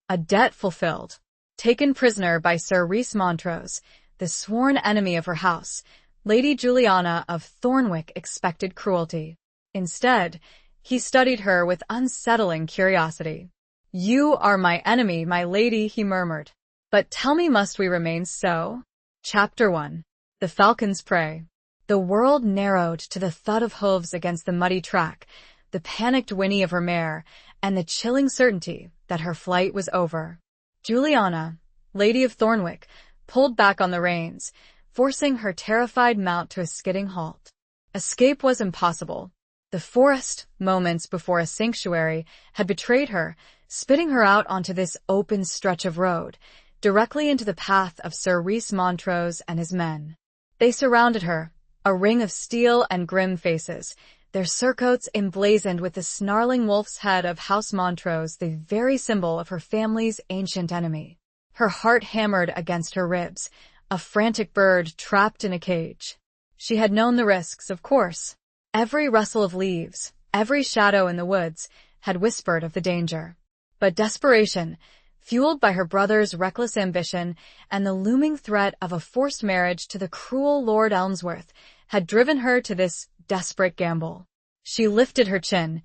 A debt fulfilled. Taken prisoner by Sir Rhys Montrose, the sworn enemy of her house, Lady Juliana of Thornwick expected cruelty. Instead, he studied her with unsettling curiosity. "You are my enemy, my lady," he murmured. "But tell me, must we remain so?" Chapter 1. The Falcon's Prey. The world narrowed to the thud of hooves against the muddy track, the panicked whinny of her mare, and the chilling certainty that her flight was over. Juliana, Lady of Thornwick, pulled back on the reins, forcing her terrified mount to a skidding halt. Escape was impossible. The forest, moments before a sanctuary, had betrayed her, spitting her out onto this open stretch of road, directly into the path of Sir Rhys Montrose and his men. They surrounded her, a ring of steel and grim faces, their surcoats emblazoned with the snarling wolf's head of House Montrose, the very symbol of her family's ancient enemy. Her heart hammered against her ribs, a frantic bird trapped in a cage. She had known the risks, of course. Every rustle of leaves, every shadow in the woods, had whispered of the danger. But desperation, fueled by her brother's reckless ambition and the looming threat of a forced marriage to the cruel Lord Elmsworth, had driven her to this desperate gamble. She lifted her chin,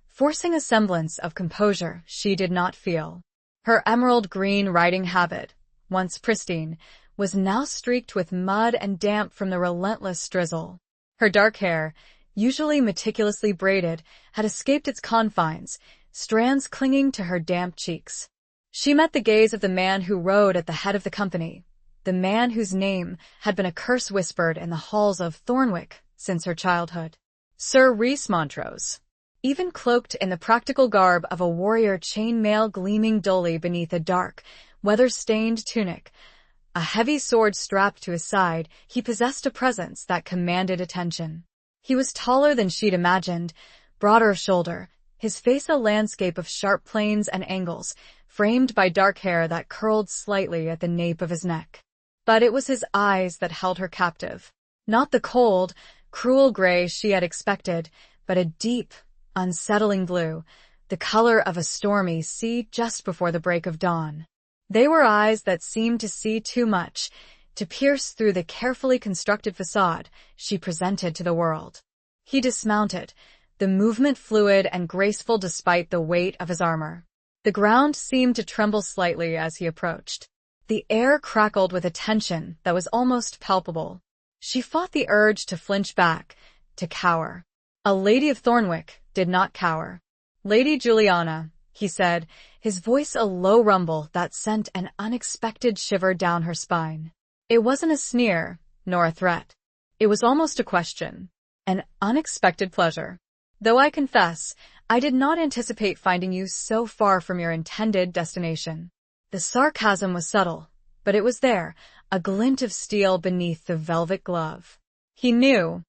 forcing a semblance of composure she did not feel. Her emerald green riding habit, once pristine, was now streaked with mud and damp from the relentless drizzle. Her dark hair, usually meticulously braided, had escaped its confines, strands clinging to her damp cheeks. She met the gaze of the man who rode at the head of the company, the man whose name had been a curse whispered in the halls of Thornwick since her childhood. Sir Rhys Montrose. Even cloaked in the practical garb of a warrior, chain-mail gleaming dully beneath a dark, weather-stained tunic, a heavy sword strapped to his side, he possessed a presence that commanded attention. He was taller than she'd imagined, broader of shoulder, his face a landscape of sharp planes and angles, framed by dark hair that curled slightly at the nape of his neck. But it was his eyes that held her captive. Not the cold, cruel gray she had expected, but a deep, unsettling blue, the color of a stormy sea just before the break of dawn. They were eyes that seemed to see too much, to pierce through the carefully constructed facade she presented to the world. He dismounted, the movement fluid and graceful despite the weight of his armor. The ground seemed to tremble slightly as he approached. The air crackled with a tension that was almost palpable. She fought the urge to flinch back, to cower. A Lady of Thornwick did not cower. "Lady Juliana," he said, his voice a low rumble that sent an unexpected shiver down her spine. It wasn't a sneer, nor a threat. It was almost a question, an unexpected pleasure. "Though I confess, I did not anticipate finding you so far from your intended destination." The sarcasm was subtle, but it was there, a glint of steel beneath the velvet glove. He knew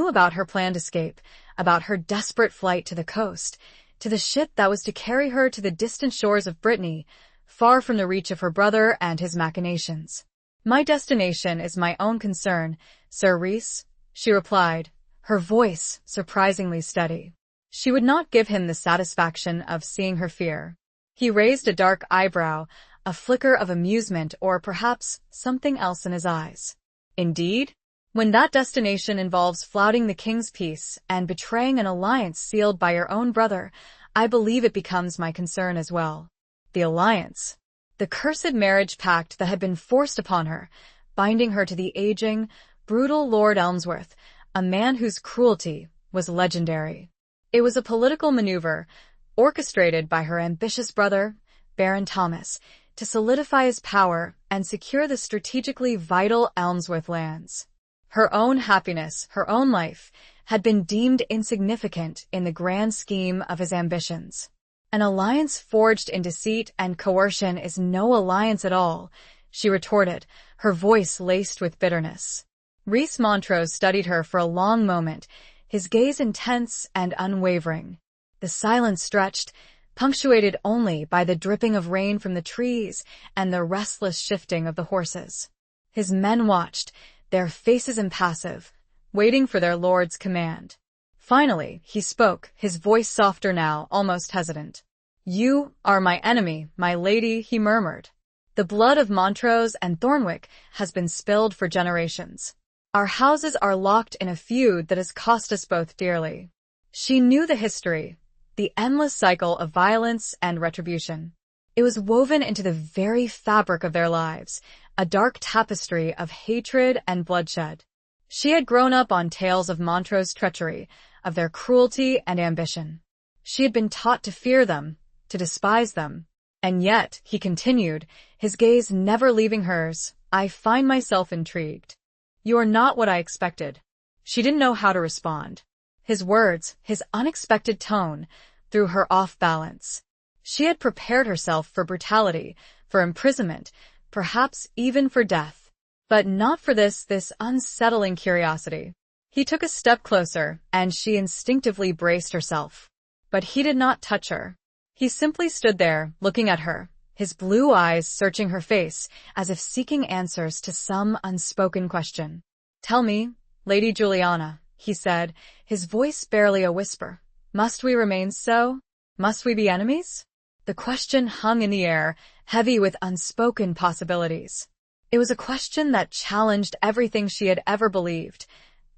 about her planned escape, about her desperate flight to the coast, to the ship that was to carry her to the distant shores of Brittany, far from the reach of her brother and his machinations. "My destination is my own concern, Sir Rhys," she replied, her voice surprisingly steady. She would not give him the satisfaction of seeing her fear. He raised a dark eyebrow, a flicker of amusement or perhaps something else in his eyes. "Indeed? When that destination involves flouting the king's peace and betraying an alliance sealed by your own brother, I believe it becomes my concern as well." The alliance. The cursed marriage pact that had been forced upon her, binding her to the aging, brutal Lord Elmsworth, a man whose cruelty was legendary. It was a political maneuver, orchestrated by her ambitious brother, Baron Thomas, to solidify his power and secure the strategically vital Elmsworth lands. Her own happiness, her own life, had been deemed insignificant in the grand scheme of his ambitions. "An alliance forged in deceit and coercion is no alliance at all," she retorted, her voice laced with bitterness. Rhys Montrose studied her for a long moment, his gaze intense and unwavering. The silence stretched, punctuated only by the dripping of rain from the trees and the restless shifting of the horses. His men watched, their faces impassive, waiting for their lord's command. Finally, he spoke, his voice softer now, almost hesitant. "You are my enemy, my lady," he murmured. "The blood of Montrose and Thornwick has been spilled for generations. Our houses are locked in a feud that has cost us both dearly." She knew the history, the endless cycle of violence and retribution. It was woven into the very fabric of their lives, a dark tapestry of hatred and bloodshed. She had grown up on tales of Montrose's treachery, of their cruelty and ambition. She had been taught to fear them, to despise them. And yet, he continued, his gaze never leaving hers, "I find myself intrigued. You are not what I expected." She didn't know how to respond. His words, his unexpected tone, threw her off balance. She had prepared herself for brutality, for imprisonment, perhaps even for death. But not for this unsettling curiosity. He took a step closer, and she instinctively braced herself. But he did not touch her. He simply stood there, looking at her, his blue eyes searching her face, as if seeking answers to some unspoken question. "Tell me, Lady Juliana," he said, his voice barely a whisper. "Must we remain so? Must we be enemies?" The question hung in the air, heavy with unspoken possibilities. It was a question that challenged everything she had ever believed,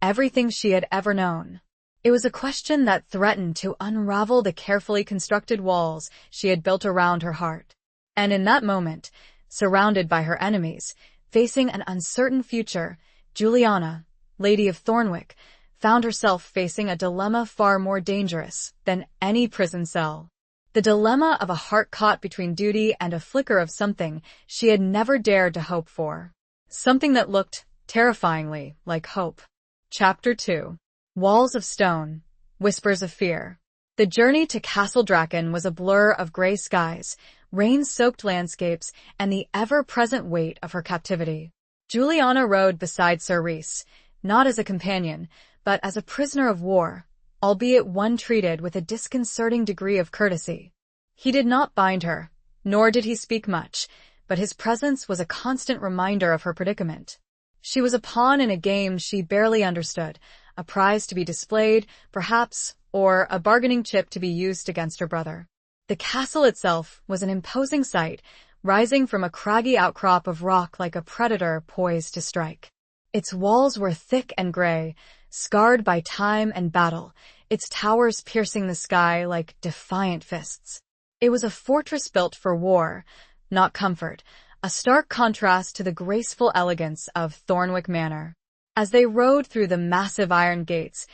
everything she had ever known. It was a question that threatened to unravel the carefully constructed walls she had built around her heart. And in that moment, surrounded by her enemies, facing an uncertain future, Juliana, Lady of Thornwick, found herself facing a dilemma far more dangerous than any prison cell. The dilemma of a heart caught between duty and a flicker of something she had never dared to hope for. Something that looked terrifyingly like hope. Chapter 2. Walls of Stone. Whispers of Fear. The journey to Castle Draken was a blur of gray skies, rain-soaked landscapes, and the ever-present weight of her captivity. Juliana rode beside Sir Rhys, not as a companion, but as a prisoner of war, albeit one treated with a disconcerting degree of courtesy. He did not bind her, nor did he speak much, but his presence was a constant reminder of her predicament. She was a pawn in a game she barely understood, a prize to be displayed, perhaps, or a bargaining chip to be used against her brother. The castle itself was an imposing sight, rising from a craggy outcrop of rock like a predator poised to strike. Its walls were thick and gray, scarred by time and battle, its towers piercing the sky like defiant fists. It was a fortress built for war, not comfort, a stark contrast to the graceful elegance of Thornwick Manor. As they rode through the massive iron gates,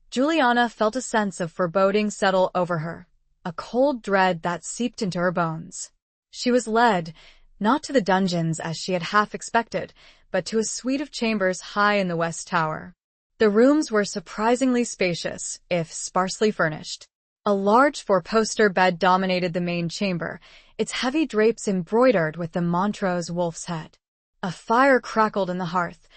Juliana felt a sense of foreboding settle over her, a cold dread that seeped into her bones. She was led, not to the dungeons as she had half expected, but to a suite of chambers high in the West Tower. The rooms were surprisingly spacious, if sparsely furnished. A large four-poster bed dominated the main chamber, its heavy drapes embroidered with the Montrose wolf's head. A fire crackled in the hearth,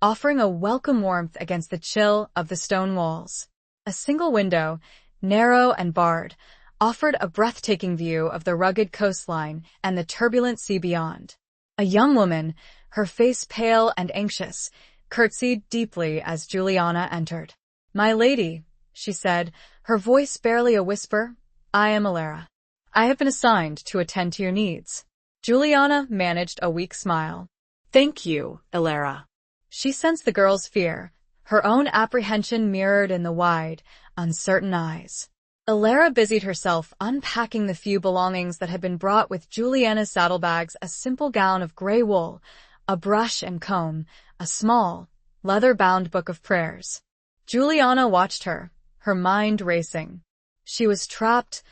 offering a welcome warmth against the chill of the stone walls. A single window, narrow and barred, offered a breathtaking view of the rugged coastline and the turbulent sea beyond. A young woman, her face pale and anxious, curtsied deeply as Juliana entered. "My lady," she said, her voice barely a whisper, "I am Alara. I have been assigned to attend to your needs." Juliana managed a weak smile. "Thank you, Alara." She sensed the girl's fear, her own apprehension mirrored in the wide, uncertain eyes. Alara busied herself unpacking the few belongings that had been brought with Juliana's saddlebags: a simple gown of gray wool, a brush and comb, a small, leather-bound book of prayers. Juliana watched her, her mind racing. She was trapped,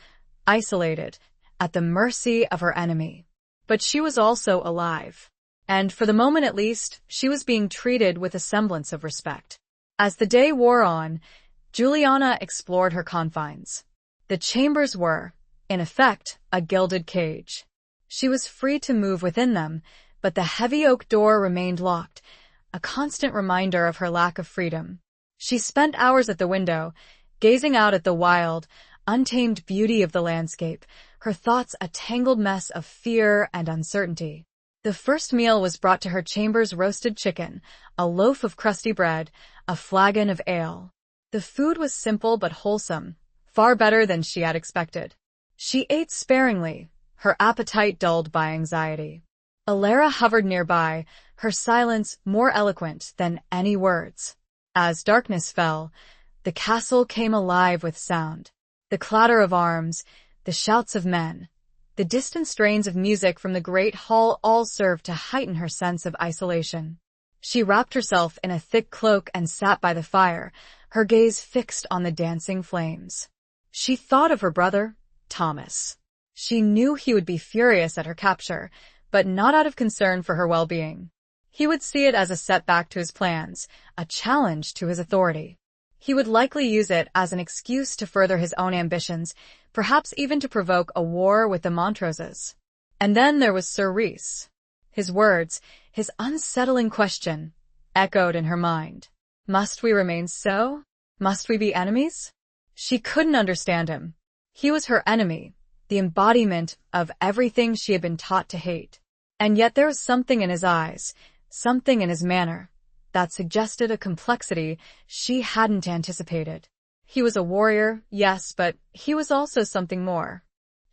isolated, at the mercy of her enemy. But she was also alive. And for the moment at least, she was being treated with a semblance of respect. As the day wore on, Juliana explored her confines. The chambers were, in effect, a gilded cage. She was free to move within them, but the heavy oak door remained locked, a constant reminder of her lack of freedom. She spent hours at the window, gazing out at the wild, untamed beauty of the landscape, her thoughts a tangled mess of fear and uncertainty. The first meal was brought to her chambers: roasted chicken, a loaf of crusty bread, a flagon of ale. The food was simple but wholesome, far better than she had expected. She ate sparingly, her appetite dulled by anxiety. Alara hovered nearby, her silence more eloquent than any words. As darkness fell, the castle came alive with sound. The clatter of arms, the shouts of men, the distant strains of music from the great hall all served to heighten her sense of isolation. She wrapped herself in a thick cloak and sat by the fire, her gaze fixed on the dancing flames. She thought of her brother, Thomas. She knew he would be furious at her capture, but not out of concern for her well-being. He would see it as a setback to his plans, a challenge to his authority. He would likely use it as an excuse to further his own ambitions, perhaps even to provoke a war with the Montroses. And then there was Sir Rhys. His words, his unsettling question, echoed in her mind. Must we remain so? Must we be enemies? She couldn't understand him. He was her enemy, the embodiment of everything she had been taught to hate. And yet there was something in his eyes, something in his manner, that suggested a complexity she hadn't anticipated. He was a warrior, yes, but he was also something more.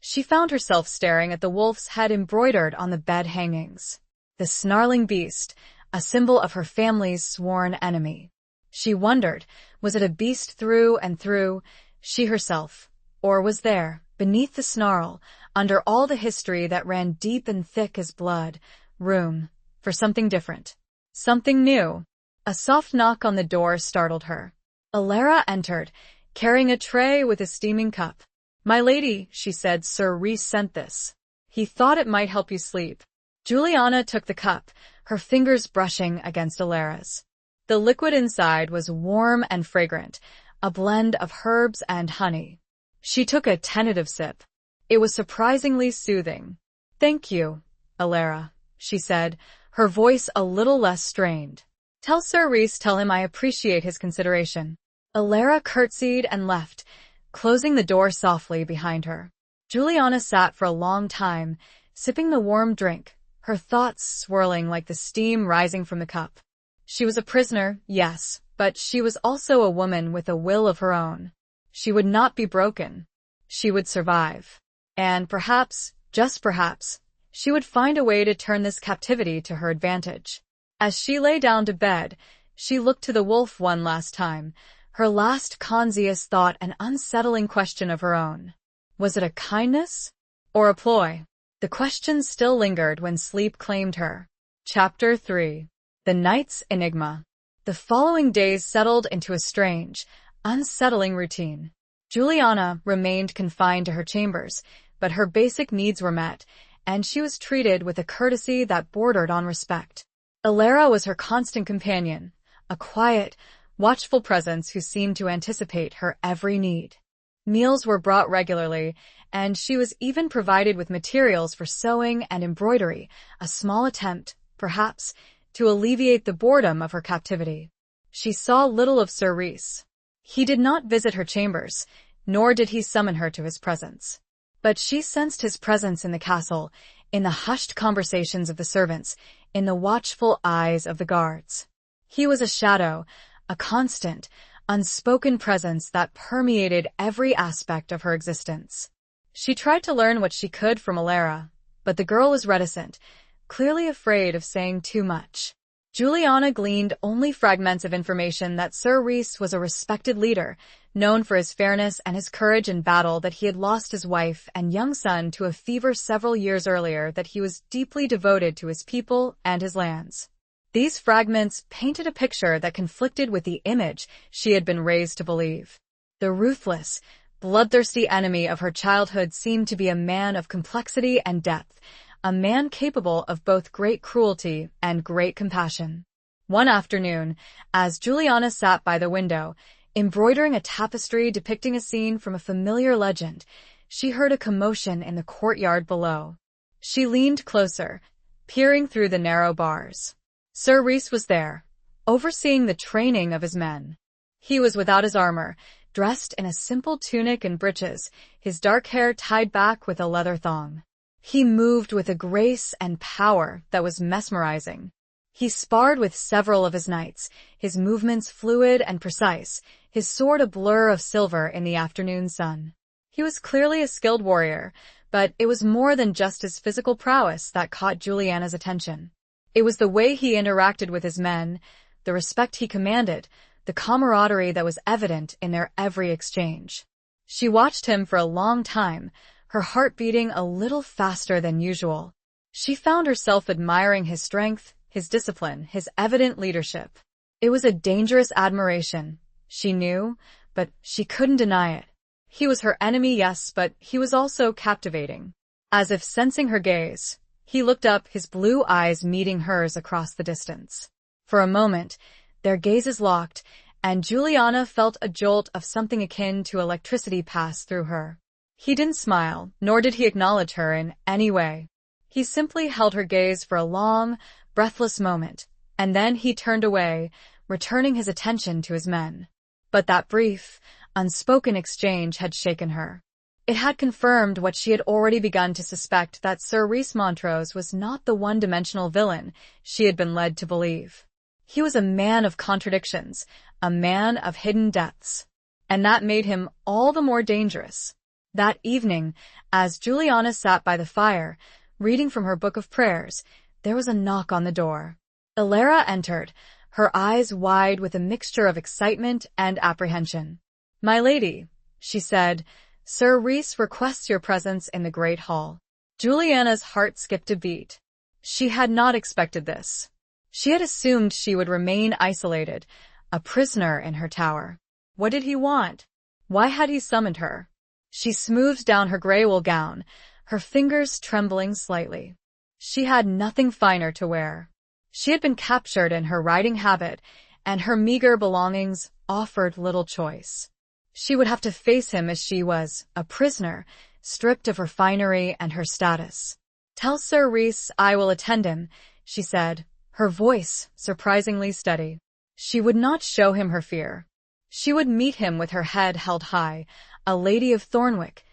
She found herself staring at the wolf's head embroidered on the bed hangings. The snarling beast, a symbol of her family's sworn enemy. She wondered, was it a beast through and through, she herself, or was there, beneath the snarl, under all the history that ran deep and thick as blood, room for something different, something new? A soft knock on the door startled her. Alara entered, carrying a tray with a steaming cup. "My lady," she said, "Sir Rhys sent this. He thought it might help you sleep." Juliana took the cup, her fingers brushing against Alara's. The liquid inside was warm and fragrant, a blend of herbs and honey. She took a tentative sip. It was surprisingly soothing. "Thank you, Alara," she said, her voice a little less strained. "Tell Sir Rhys, tell him I appreciate his consideration." Alara curtsied and left, closing the door softly behind her. Juliana sat for a long time, sipping the warm drink, her thoughts swirling like the steam rising from the cup. She was a prisoner, yes, but she was also a woman with a will of her own. She would not be broken. She would survive. And perhaps, just perhaps, she would find a way to turn this captivity to her advantage. As she lay down to bed, she looked to the wolf one last time, her last conscious thought an unsettling question of her own. Was it a kindness or a ploy? The question still lingered when sleep claimed her. Chapter 3. The Night's Enigma. The following days settled into a strange, unsettling routine. Juliana remained confined to her chambers, but her basic needs were met, and she was treated with a courtesy that bordered on respect. Alara was her constant companion, a quiet, watchful presence who seemed to anticipate her every need. Meals were brought regularly, and she was even provided with materials for sewing and embroidery, a small attempt, perhaps, to alleviate the boredom of her captivity. She saw little of Sir Rhys. He did not visit her chambers, nor did he summon her to his presence. But she sensed his presence in the castle, in the hushed conversations of the servants, in the watchful eyes of the guards. He was a shadow, a constant, unspoken presence that permeated every aspect of her existence. She tried to learn what she could from Alara, but the girl was reticent, clearly afraid of saying too much. Juliana gleaned only fragments of information that Sir Rhys was a respected leader, known for his fairness and his courage in battle, that he had lost his wife and young son to a fever several years earlier, that he was deeply devoted to his people and his lands. These fragments painted a picture that conflicted with the image she had been raised to believe. The ruthless, bloodthirsty enemy of her childhood seemed to be a man of complexity and depth, a man capable of both great cruelty and great compassion. One afternoon, as Juliana sat by the window, embroidering a tapestry depicting a scene from a familiar legend, she heard a commotion in the courtyard below. She leaned closer, peering through the narrow bars. Sir Rhys was there, overseeing the training of his men. He was without his armor, dressed in a simple tunic and breeches, his dark hair tied back with a leather thong. He moved with a grace and power that was mesmerizing. He sparred with several of his knights, his movements fluid and precise, his sword a blur of silver in the afternoon sun. He was clearly a skilled warrior, but it was more than just his physical prowess that caught Juliana's attention. It was the way he interacted with his men, the respect he commanded, the camaraderie that was evident in their every exchange. She watched him for a long time, her heart beating a little faster than usual. She found herself admiring his strength, his discipline, his evident leadership. It was a dangerous admiration, she knew, but she couldn't deny it. He was her enemy, yes, but he was also captivating. As if sensing her gaze, he looked up, his blue eyes meeting hers across the distance. For a moment, their gazes locked, and Juliana felt a jolt of something akin to electricity pass through her. He didn't smile, nor did he acknowledge her in any way. He simply held her gaze for a long, breathless moment, and then he turned away, returning his attention to his men. But that brief, unspoken exchange had shaken her. It had confirmed what she had already begun to suspect, that Sir Rhys Montrose was not the one-dimensional villain she had been led to believe. He was a man of contradictions, a man of hidden depths. And that made him all the more dangerous. That evening, as Juliana sat by the fire, reading from her book of prayers, there was a knock on the door. Ilara entered, her eyes wide with a mixture of excitement and apprehension. "My lady," she said, "Sir Rhys requests your presence in the great hall." Juliana's heart skipped a beat. She had not expected this. She had assumed she would remain isolated, a prisoner in her tower. What did he want? Why had he summoned her? She smoothed down her gray wool gown, her fingers trembling slightly. She had nothing finer to wear. She had been captured in her riding habit, and her meager belongings offered little choice. She would have to face him as she was, a prisoner, stripped of her finery and her status. "Tell Sir Rhys I will attend him," she said, her voice surprisingly steady. She would not show him her fear. She would meet him with her head held high, a lady of Thornwick,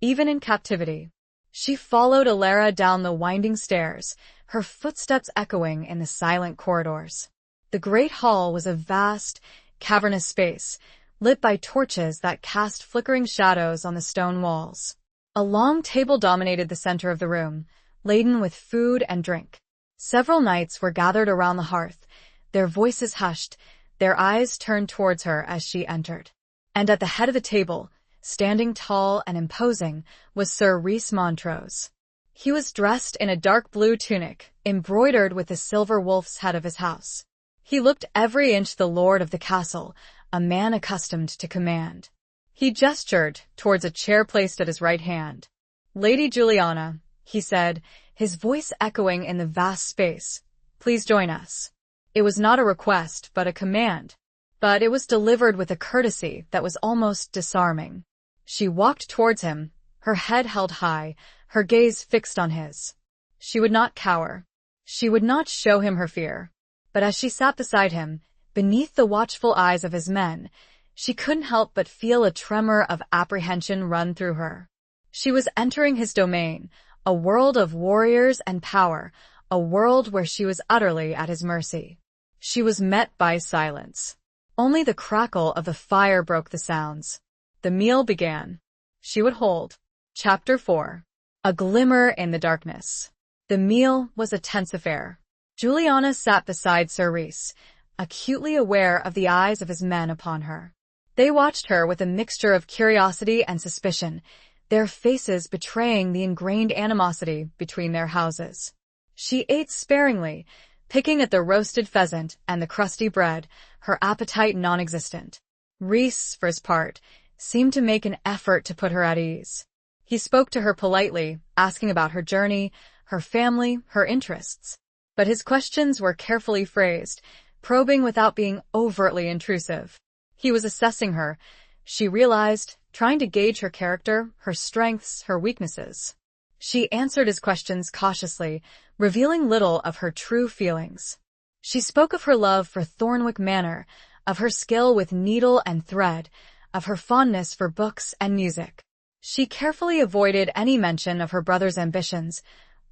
even in captivity. She followed Ilara down the winding stairs, her footsteps echoing in the silent corridors. The great hall was a vast, cavernous space, lit by torches that cast flickering shadows on the stone walls. A long table dominated the center of the room, laden with food and drink. Several knights were gathered around the hearth, their voices hushed, their eyes turned towards her as she entered. And at the head of the table, standing tall and imposing, was Sir Rhys Montrose. He was dressed in a dark blue tunic, embroidered with the silver wolf's head of his house. He looked every inch the lord of the castle, a man accustomed to command. He gestured towards a chair placed at his right hand. "Lady Juliana," he said, his voice echoing in the vast space, "please join us." It was not a request, but a command. But it was delivered with a courtesy that was almost disarming. She walked towards him, her head held high, her gaze fixed on his. She would not cower. She would not show him her fear. But as she sat beside him, beneath the watchful eyes of his men, she couldn't help but feel a tremor of apprehension run through her. She was entering his domain, a world of warriors and power, a world where she was utterly at his mercy. She was met by silence. Only the crackle of the fire broke the sounds. The meal began. She would hold. Chapter 4. A glimmer in the darkness. The meal was a tense affair. Juliana sat beside Sir Rhys, acutely aware of the eyes of his men upon her. They watched her with a mixture of curiosity and suspicion, their faces betraying the ingrained animosity between their houses. She ate sparingly, picking at the roasted pheasant and the crusty bread, her appetite non-existent. Rhys, for his part, seemed to make an effort to put her at ease. He spoke to her politely, asking about her journey, her family, her interests. But his questions were carefully phrased, probing without being overtly intrusive. He was assessing her, she realized, trying to gauge her character, her strengths, her weaknesses. She answered his questions cautiously, revealing little of her true feelings. She spoke of her love for Thornwick Manor, of her skill with needle and thread, of her fondness for books and music. She carefully avoided any mention of her brother's ambitions,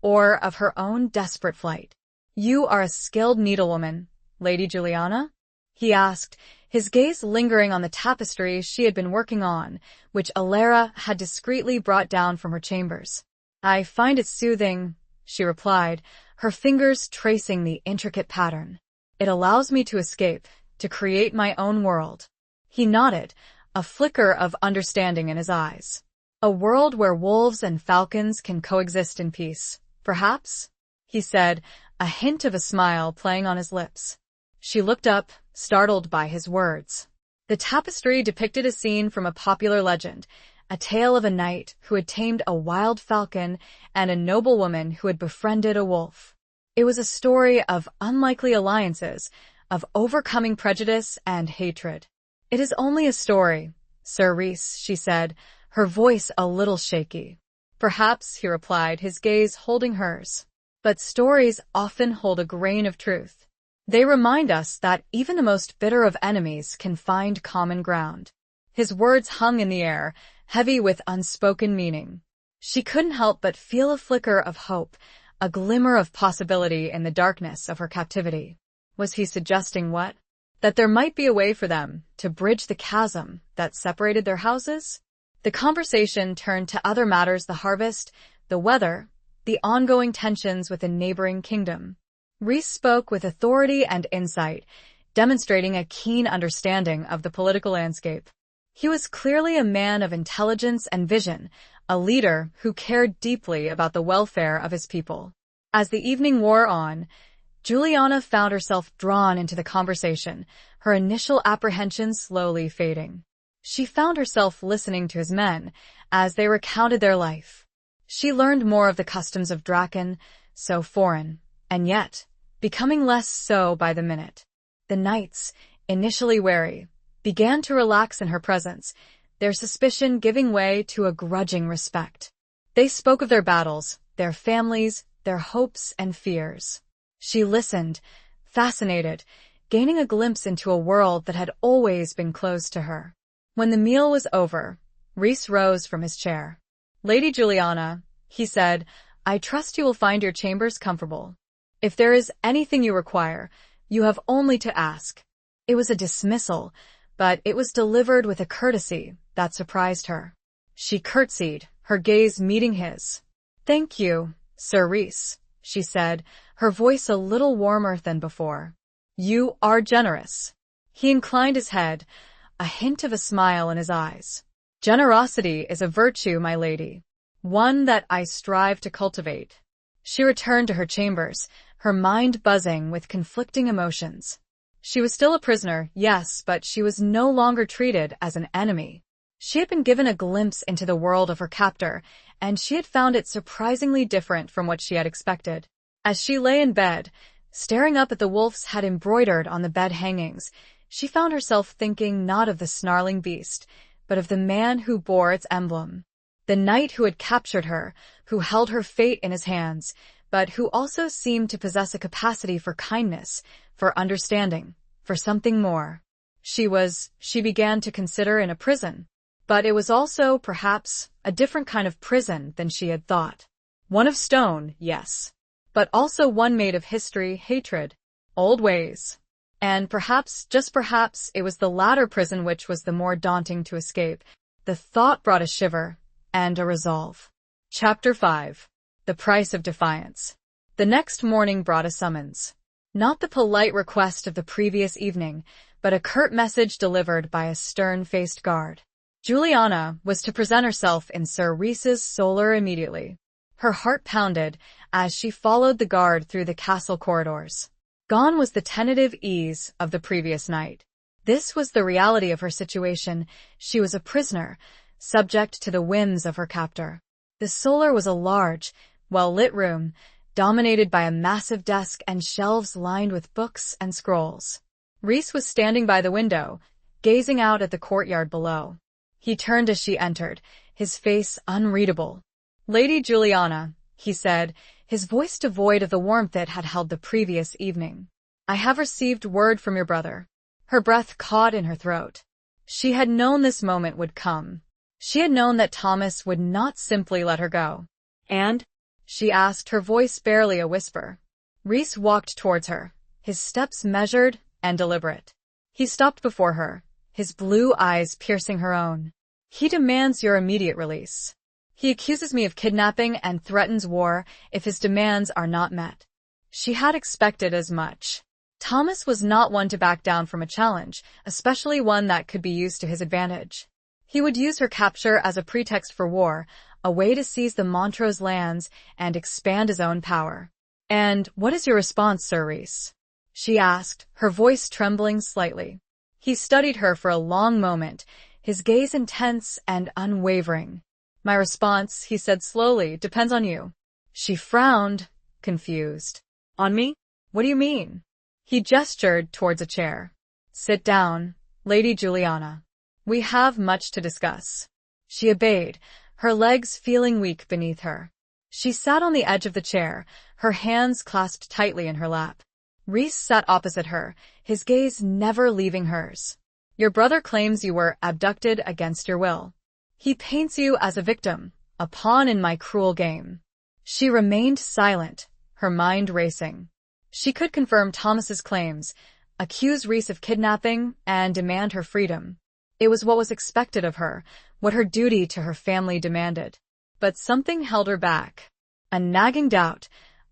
or of her own desperate flight. "You are a skilled needlewoman, Lady Juliana?" he asked, his gaze lingering on the tapestry she had been working on, which Alara had discreetly brought down from her chambers. "I find it soothing," she replied, her fingers tracing the intricate pattern. "It allows me to escape, to create my own world." He nodded, a flicker of understanding in his eyes. "A world where wolves and falcons can coexist in peace, perhaps?" he said, a hint of a smile playing on his lips. She looked up, startled by his words. The tapestry depicted a scene from a popular legend, a tale of a knight who had tamed a wild falcon and a noblewoman who had befriended a wolf. It was a story of unlikely alliances, of overcoming prejudice and hatred. "It is only a story, Sir Rhys," she said, her voice a little shaky. "Perhaps," he replied, his gaze holding hers. "But stories often hold a grain of truth. They remind us that even the most bitter of enemies can find common ground." His words hung in the air, heavy with unspoken meaning. She couldn't help but feel a flicker of hope, a glimmer of possibility in the darkness of her captivity. Was he suggesting what? That there might be a way for them to bridge the chasm that separated their houses? The conversation turned to other matters: the harvest, the weather, the ongoing tensions with a neighboring kingdom. Rhys spoke with authority and insight, demonstrating a keen understanding of the political landscape. He was clearly a man of intelligence and vision, a leader who cared deeply about the welfare of his people. As the evening wore on, Juliana found herself drawn into the conversation, her initial apprehensions slowly fading. She found herself listening to his men as they recounted their life. She learned more of the customs of Draken, so foreign, and yet becoming less so by the minute. The knights, initially wary, began to relax in her presence, their suspicion giving way to a grudging respect. They spoke of their battles, their families, their hopes and fears. She listened, fascinated, gaining a glimpse into a world that had always been closed to her. When the meal was over, Rhys rose from his chair. "Lady Juliana," he said, "I trust you will find your chambers comfortable. If there is anything you require, you have only to ask." It was a dismissal, but it was delivered with a courtesy that surprised her. She curtsied, her gaze meeting his. "Thank you, Sir Rhys," she said, her voice a little warmer than before. "You are generous." He inclined his head, a hint of a smile in his eyes. "Generosity is a virtue, my lady, one that I strive to cultivate." She returned to her chambers, her mind buzzing with conflicting emotions. She was still a prisoner, yes, but she was no longer treated as an enemy. She had been given a glimpse into the world of her captor, and she had found it surprisingly different from what she had expected. As she lay in bed, staring up at the wolves had embroidered on the bed hangings, she found herself thinking not of the snarling beast, but of the man who bore its emblem. The knight who had captured her, who held her fate in his hands, but who also seemed to possess a capacity for kindness, for understanding, for something more. She began to consider in a prison. But it was also, perhaps, a different kind of prison than she had thought. One of stone, yes, but also one made of history, hatred, old ways. And perhaps, just perhaps, it was the latter prison which was the more daunting to escape. The thought brought a shiver and a resolve. Chapter 5. The Price of Defiance. The next morning brought a summons. Not the polite request of the previous evening, but a curt message delivered by a stern-faced guard. Juliana was to present herself in Sir Rhys's solar immediately. Her heart pounded as she followed the guard through the castle corridors. Gone was the tentative ease of the previous night. This was the reality of her situation. She was a prisoner, subject to the whims of her captor. The solar was a large, well-lit room, dominated by a massive desk and shelves lined with books and scrolls. Rhys was standing by the window, gazing out at the courtyard below. He turned as she entered, his face unreadable. "Lady Juliana," he said, his voice devoid of the warmth it had held the previous evening. "I have received word from your brother." Her breath caught in her throat. She had known this moment would come. She had known that Thomas would not simply let her go. "And?" she asked, her voice barely a whisper. Rhys walked towards her, his steps measured and deliberate. He stopped before her, his blue eyes piercing her own. He demands your immediate release. He accuses me of kidnapping and threatens war if his demands are not met. She had expected as much. Thomas was not one to back down from a challenge, especially one that could be used to his advantage. He would use her capture as a pretext for war, a way to seize the Montrose lands and expand his own power. "And what is your response, Sir Rhys?" she asked, her voice trembling slightly. He studied her for a long moment, his gaze intense and unwavering. "My response," he said slowly, "depends on you." She frowned, confused. "On me? What do you mean?" He gestured towards a chair. "Sit down, Lady Juliana. We have much to discuss." She obeyed, her legs feeling weak beneath her. She sat on the edge of the chair, her hands clasped tightly in her lap. Rhys sat opposite her, his gaze never leaving hers. "Your brother claims you were abducted against your will. He paints you as a victim, a pawn in my cruel game." She remained silent, her mind racing. She could confirm Thomas's claims, accuse Rhys of kidnapping, and demand her freedom. It was what was expected of her, what her duty to her family demanded. But something held her back. A nagging doubt,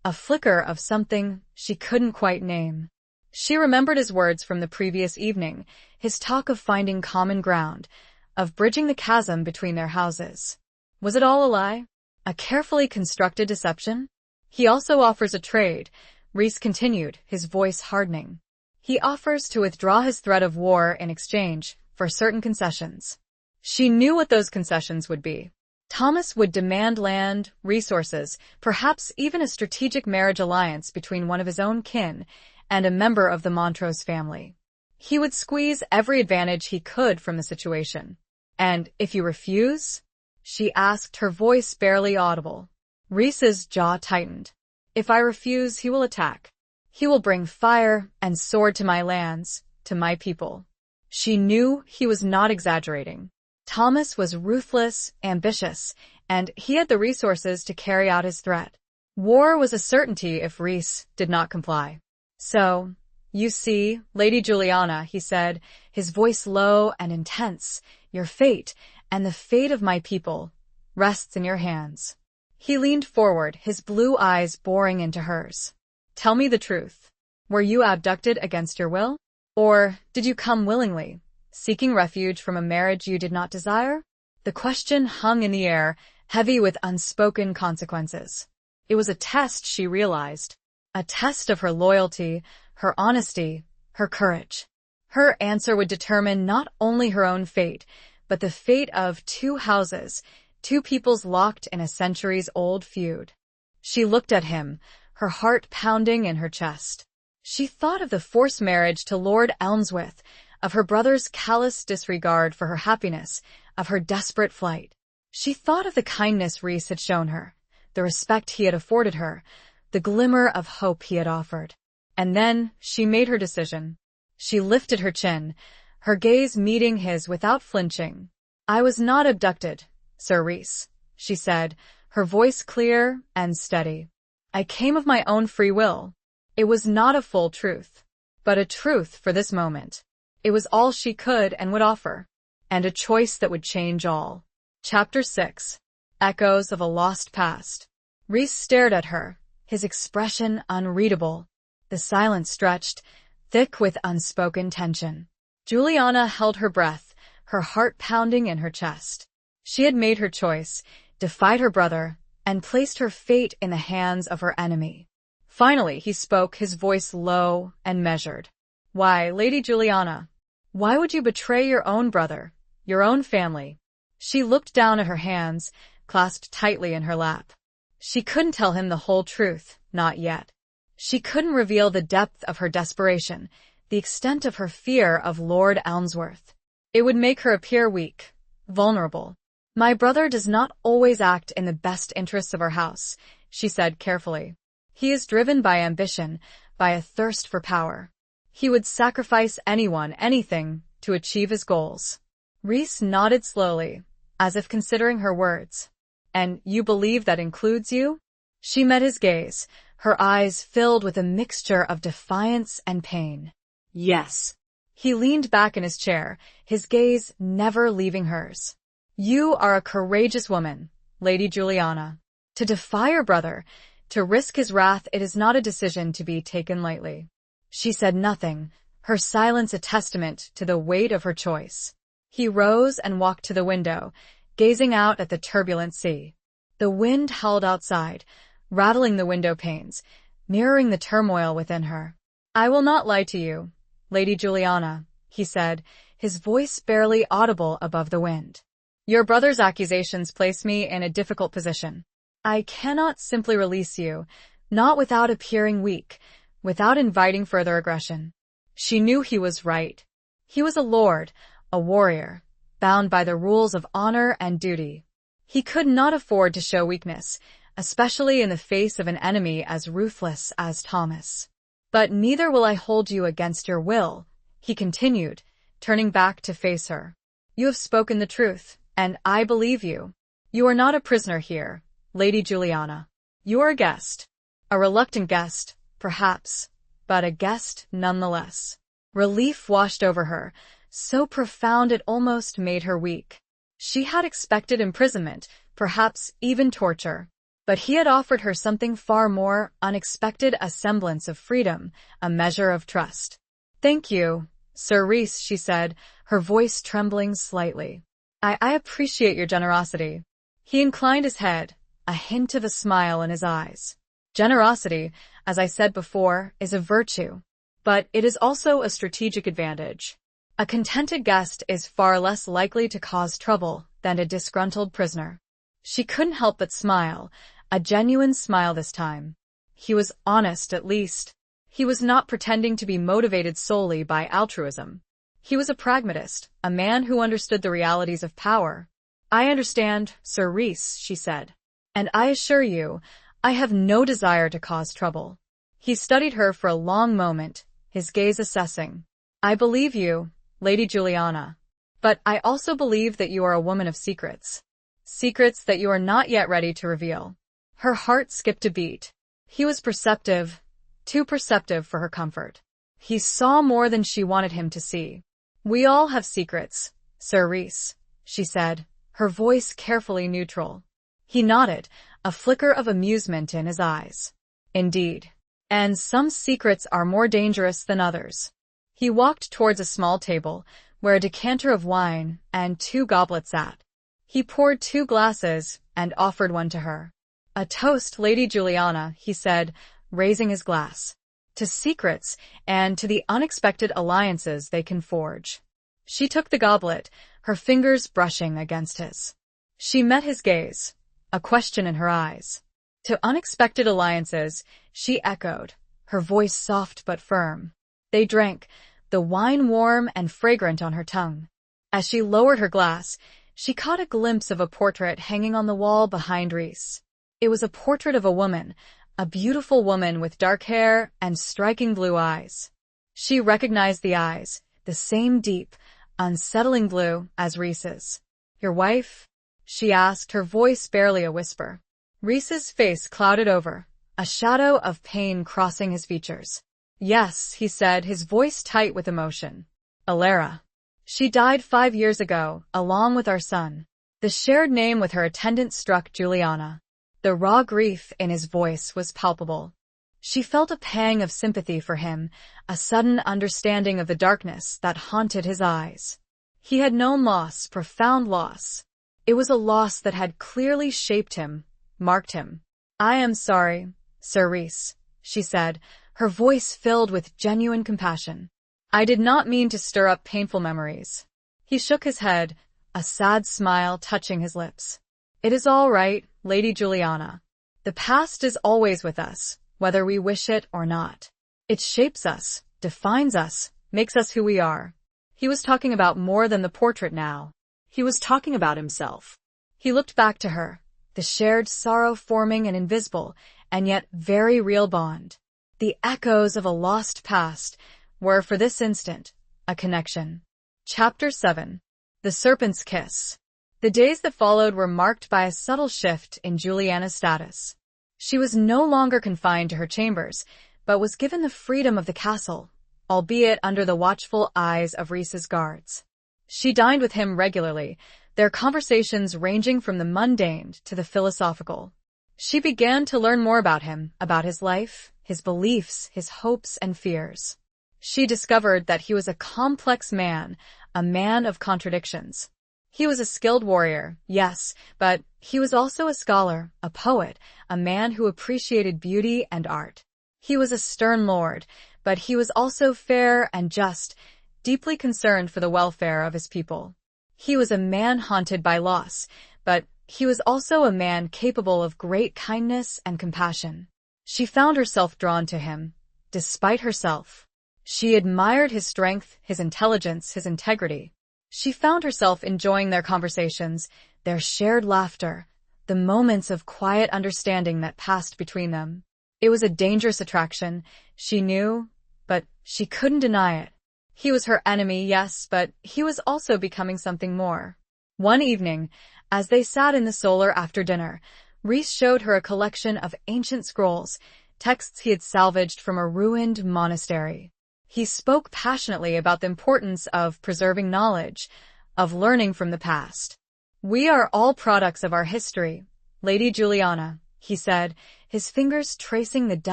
a flicker of something she couldn't quite name. She remembered his words from the previous evening, his talk of finding common ground, of bridging the chasm between their houses. Was it all a lie? A carefully constructed deception? "He also offers a trade," Rhys continued, his voice hardening. "He offers to withdraw his threat of war in exchange for certain concessions." She knew what those concessions would be. Thomas would demand land, resources, perhaps even a strategic marriage alliance between one of his own kin and a member of the Montrose family. He would squeeze every advantage he could from the situation. "And if you refuse?" she asked, her voice barely audible. Rhys's jaw tightened. "If I refuse, he will attack. He will bring fire and sword to my lands, to my people." She knew he was not exaggerating. Thomas was ruthless, ambitious, and he had the resources to carry out his threat. War was a certainty if Rhys did not comply. "So, you see, Lady Juliana," he said, his voice low and intense, "your fate, and the fate of my people, rests in your hands." He leaned forward, his blue eyes boring into hers. "Tell me the truth. Were you abducted against your will? Or did you come willingly, seeking refuge from a marriage you did not desire?" The question hung in the air, heavy with unspoken consequences. It was a test, she realized. A test of her loyalty, her honesty, her courage. Her answer would determine not only her own fate, but the fate of two houses, two peoples locked in a centuries-old feud. She looked at him, her heart pounding in her chest. She thought of the forced marriage to Lord Elmsworth, of her brother's callous disregard for her happiness, of her desperate flight. She thought of the kindness Rhys had shown her, the respect he had afforded her, the glimmer of hope he had offered. And then she made her decision. She lifted her chin, her gaze meeting his without flinching. "I was not abducted, Sir Rhys," she said, her voice clear and steady. "I came of my own free will." It was not a full truth, but a truth for this moment. It was all she could and would offer, and a choice that would change all. Chapter 6. Echoes of a Lost Past. Rhys stared at her, his expression unreadable. The silence stretched, thick with unspoken tension. Juliana held her breath, her heart pounding in her chest. She had made her choice, defied her brother, and placed her fate in the hands of her enemy. Finally, he spoke, his voice low and measured. "Why, Lady Juliana, why would you betray your own brother, your own family?" She looked down at her hands, clasped tightly in her lap. She couldn't tell him the whole truth, not yet. She couldn't reveal the depth of her desperation, the extent of her fear of Lord Elmsworth. It would make her appear weak, vulnerable. "My brother does not always act in the best interests of our house," she said carefully. "He is driven by ambition, by a thirst for power. He would sacrifice anyone, anything, to achieve his goals." Rhys nodded slowly, as if considering her words. "And you believe that includes you?" She met his gaze, her eyes filled with a mixture of defiance and pain. "Yes." He leaned back in his chair, his gaze never leaving hers. You are a courageous woman, Lady Juliana. To defy your brother, to risk his wrath, it is not a decision to be taken lightly. She said nothing, her silence a testament to the weight of her choice. He rose and walked to the window, gazing out at the turbulent sea. The wind howled outside, rattling the window panes, mirroring the turmoil within her. I will not lie to you, Lady Juliana, he said, his voice barely audible above the wind. Your brother's accusations place me in a difficult position. I cannot simply release you, not without appearing weak, without inviting further aggression. She knew he was right. He was a lord, a warrior, bound by the rules of honor and duty. He could not afford to show weakness, especially in the face of an enemy as ruthless as Thomas. But neither will I hold you against your will, he continued, turning back to face her. You have spoken the truth, and I believe you. You are not a prisoner here, Lady Juliana. You are a guest. A reluctant guest, perhaps, but a guest nonetheless. Relief washed over her, so profound it almost made her weak. She had expected imprisonment, perhaps even torture. But he had offered her something far more unexpected, a semblance of freedom, a measure of trust. Thank you, Sir Rhys, she said, her voice trembling slightly. I appreciate your generosity. He inclined his head, a hint of a smile in his eyes. Generosity, as I said before, is a virtue. But it is also a strategic advantage. A contented guest is far less likely to cause trouble than a disgruntled prisoner. She couldn't help but smile, a genuine smile this time. He was honest at least. He was not pretending to be motivated solely by altruism. He was a pragmatist, a man who understood the realities of power. I understand, Sir Rhys, she said. And I assure you, I have no desire to cause trouble. He studied her for a long moment, his gaze assessing. I believe you, Lady Juliana. But I also believe that you are a woman of secrets. Secrets that you are not yet ready to reveal. Her heart skipped a beat. He was perceptive, too perceptive for her comfort. He saw more than she wanted him to see. We all have secrets, Sir Rhys, she said, her voice carefully neutral. He nodded, a flicker of amusement in his eyes. Indeed. And some secrets are more dangerous than others. He walked towards a small table, where a decanter of wine and 2 goblets sat. He poured 2 glasses and offered one to her. A toast, Lady Juliana, he said, raising his glass. To secrets and to the unexpected alliances they can forge. She took the goblet, her fingers brushing against his. She met his gaze, a question in her eyes. To unexpected alliances, she echoed, her voice soft but firm. They drank, the wine warm and fragrant on her tongue. As she lowered her glass, she caught a glimpse of a portrait hanging on the wall behind Rhys. It was a portrait of a woman, a beautiful woman with dark hair and striking blue eyes. She recognized the eyes, the same deep, unsettling blue as Rhys's. Your wife? She asked, her voice barely a whisper. Rhys's face clouded over, a shadow of pain crossing his features. Yes, he said, his voice tight with emotion. Alara. She died 5 years ago, along with our son. The shared name with her attendant struck Juliana. The raw grief in his voice was palpable. She felt a pang of sympathy for him, a sudden understanding of the darkness that haunted his eyes. He had known loss, profound loss. It was a loss that had clearly shaped him, marked him. I am sorry, Sir Rhys, she said, her voice filled with genuine compassion. I did not mean to stir up painful memories. He shook his head, a sad smile touching his lips. It is all right, Lady Juliana. The past is always with us, whether we wish it or not. It shapes us, defines us, makes us who we are. He was talking about more than the portrait now. He was talking about himself. He looked back to her, the shared sorrow forming an invisible and yet very real bond. The echoes of a lost past were, for this instant, a connection. Chapter 7. The Serpent's Kiss. The days that followed were marked by a subtle shift in Juliana's status. She was no longer confined to her chambers, but was given the freedom of the castle, albeit under the watchful eyes of Rhys's guards. She dined with him regularly, their conversations ranging from the mundane to the philosophical. She began to learn more about him, about his life, his beliefs, his hopes and fears. She discovered that he was a complex man, a man of contradictions. He was a skilled warrior, yes, but he was also a scholar, a poet, a man who appreciated beauty and art. He was a stern lord, but he was also fair and just, deeply concerned for the welfare of his people. He was a man haunted by loss, but he was also a man capable of great kindness and compassion. She found herself drawn to him, despite herself. She admired his strength, his intelligence, his integrity. She found herself enjoying their conversations, their shared laughter, the moments of quiet understanding that passed between them. It was a dangerous attraction, she knew, but she couldn't deny it. He was her enemy, yes, but he was also becoming something more. One evening, as they sat in the solar after dinner, Rhys showed her a collection of ancient scrolls, texts he had salvaged from a ruined monastery. He spoke passionately about the importance of preserving knowledge, of learning from the past. "We are all products of our history, Lady Juliana," he said, his fingers tracing the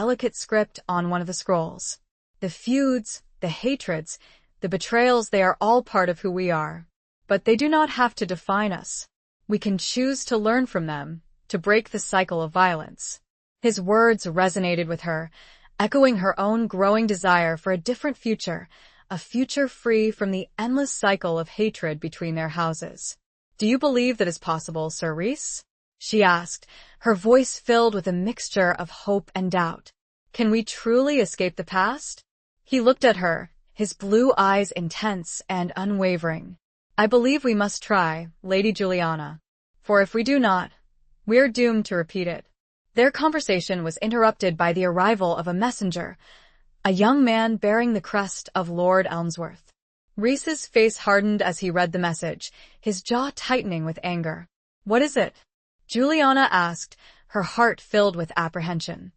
delicate script on one of the scrolls. "The feuds, the hatreds, the betrayals, they are all part of who we are. But they do not have to define us. We can choose to learn from them, to break the cycle of violence." His words resonated with her, echoing her own growing desire for a different future, a future free from the endless cycle of hatred between their houses. "Do you believe that is possible, Sir Rhys?" she asked, her voice filled with a mixture of hope and doubt. "Can we truly escape the past?" He looked at her, his blue eyes intense and unwavering. "I believe we must try, Lady Juliana. For if we do not, we are doomed to repeat it." Their conversation was interrupted by the arrival of a messenger, a young man bearing the crest of Lord Elmsworth. Rhys's face hardened as he read the message, his jaw tightening with anger. "What is it?" Juliana asked, her heart filled with apprehension.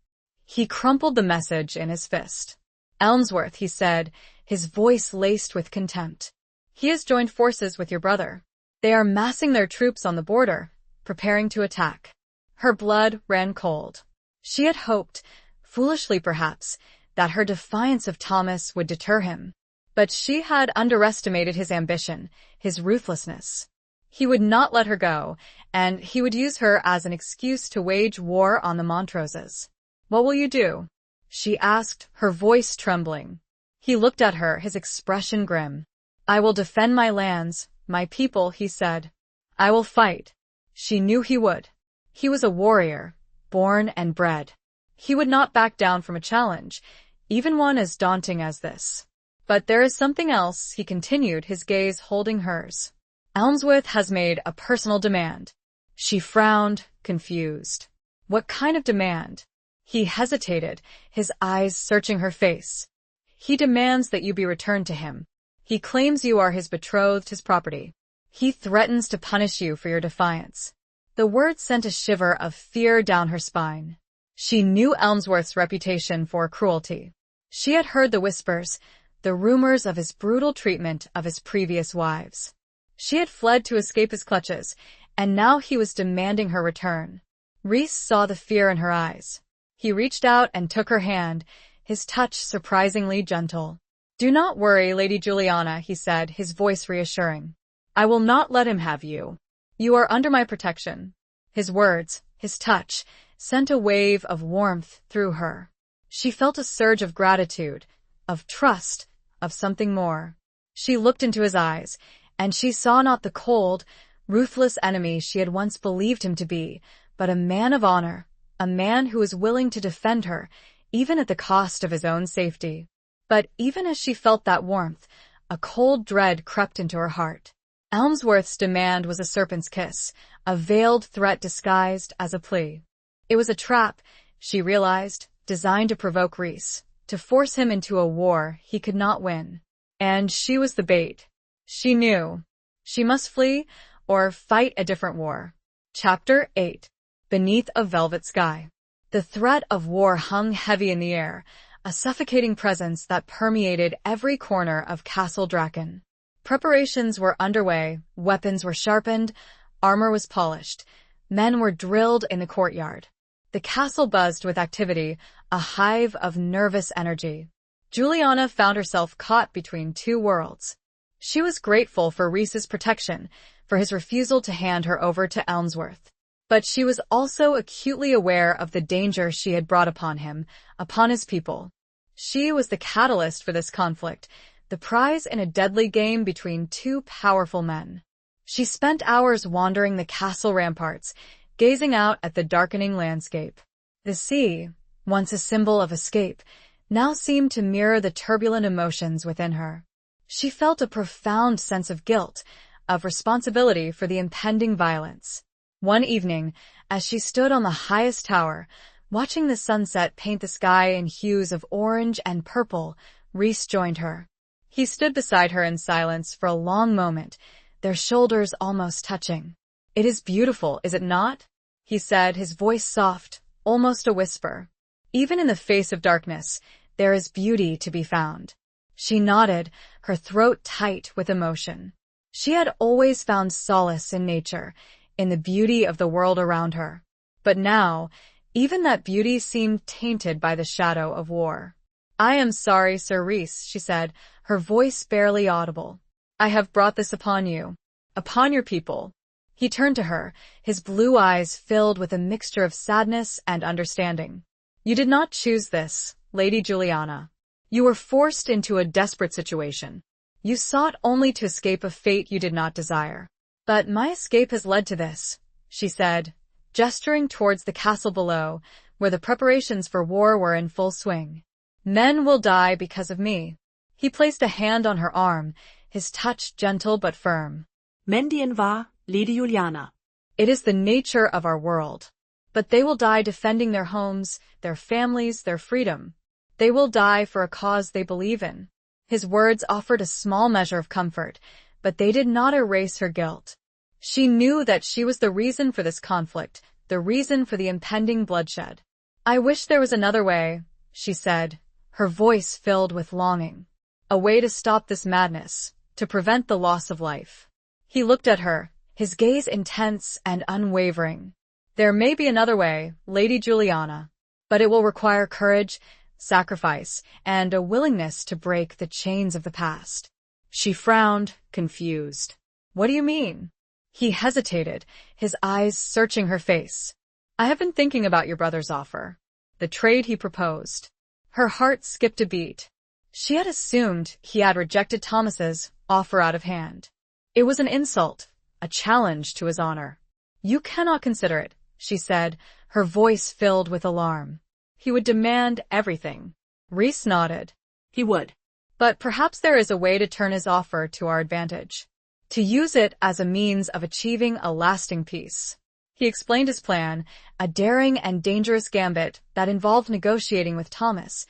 He crumpled the message in his fist. "Elmsworth," he said, his voice laced with contempt. "He has joined forces with your brother. They are massing their troops on the border, preparing to attack." Her blood ran cold. She had hoped, foolishly perhaps, that her defiance of Thomas would deter him. But she had underestimated his ambition, his ruthlessness. He would not let her go, and he would use her as an excuse to wage war on the Montroses. "What will you do?" she asked, her voice trembling. He looked at her, his expression grim. "I will defend my lands, my people," he said. "I will fight." She knew he would. He was a warrior, born and bred. He would not back down from a challenge, even one as daunting as this. "But there is something else," he continued, his gaze holding hers. "Elmsworth has made a personal demand." She frowned, confused. "What kind of demand?" He hesitated, his eyes searching her face. "He demands that you be returned to him. He claims you are his betrothed, his property. He threatens to punish you for your defiance." The words sent a shiver of fear down her spine. She knew Elmsworth's reputation for cruelty. She had heard the whispers, the rumors of his brutal treatment of his previous wives. She had fled to escape his clutches, and now he was demanding her return. Rhys saw the fear in her eyes. He reached out and took her hand, his touch surprisingly gentle. "Do not worry, Lady Juliana," he said, his voice reassuring. "I will not let him have you. You are under my protection." His words, his touch, sent a wave of warmth through her. She felt a surge of gratitude, of trust, of something more. She looked into his eyes, and she saw not the cold, ruthless enemy she had once believed him to be, but a man of honor, a man who was willing to defend her, even at the cost of his own safety. But even as she felt that warmth, a cold dread crept into her heart. Elmsworth's demand was a serpent's kiss, a veiled threat disguised as a plea. It was a trap, she realized, designed to provoke Rhys, to force him into a war he could not win. And she was the bait. She knew. She must flee or fight a different war. Chapter 8. Beneath a Velvet Sky. The threat of war hung heavy in the air, a suffocating presence that permeated every corner of Castle Draken. Preparations were underway, weapons were sharpened, armor was polished, men were drilled in the courtyard. The castle buzzed with activity, a hive of nervous energy. Juliana found herself caught between two worlds. She was grateful for Rhys's protection, for his refusal to hand her over to Elmsworth. But she was also acutely aware of the danger she had brought upon him, upon his people. She was the catalyst for this conflict, the prize in a deadly game between two powerful men. She spent hours wandering the castle ramparts, gazing out at the darkening landscape. The sea, once a symbol of escape, now seemed to mirror the turbulent emotions within her. She felt a profound sense of guilt, of responsibility for the impending violence. One evening, as she stood on the highest tower, watching the sunset paint the sky in hues of orange and purple, Rhys joined her. He stood beside her in silence for a long moment, their shoulders almost touching. "It is beautiful, is it not?" he said, his voice soft, almost a whisper. "Even in the face of darkness, there is beauty to be found." She nodded, her throat tight with emotion. She had always found solace in nature, in the beauty of the world around her. But now, even that beauty seemed tainted by the shadow of war. "I am sorry, Sir Rhys," she said, her voice barely audible. "I have brought this upon you, upon your people." He turned to her, his blue eyes filled with a mixture of sadness and understanding. "You did not choose this, Lady Juliana. You were forced into a desperate situation. You sought only to escape a fate you did not desire. But my escape has led to this," she said, gesturing towards the castle below, where the preparations for war were in full swing. "Men will die because of me." He placed a hand on her arm, his touch gentle but firm. "Mendien var, Lady Juliana." "It is the nature of our world. But they will die defending their homes, their families, their freedom. They will die for a cause they believe in." His words offered a small measure of comfort, but they did not erase her guilt. She knew that she was the reason for this conflict, the reason for the impending bloodshed. "I wish there was another way," she said, her voice filled with longing. "A way to stop this madness, to prevent the loss of life." He looked at her, his gaze intense and unwavering. "There may be another way, Lady Juliana, but it will require courage, sacrifice, and a willingness to break the chains of the past." She frowned, confused. "What do you mean?" He hesitated, his eyes searching her face. "I have been thinking about your brother's offer, the trade he proposed." Her heart skipped a beat. She had assumed he had rejected Thomas's offer out of hand. It was an insult, a challenge to his honor. "You cannot consider it," she said, her voice filled with alarm. "He would demand everything." Rhys nodded. "He would. "But perhaps there is a way to turn his offer to our advantage, to use it as a means of achieving a lasting peace." He explained his plan, a daring and dangerous gambit that involved negotiating with Thomas,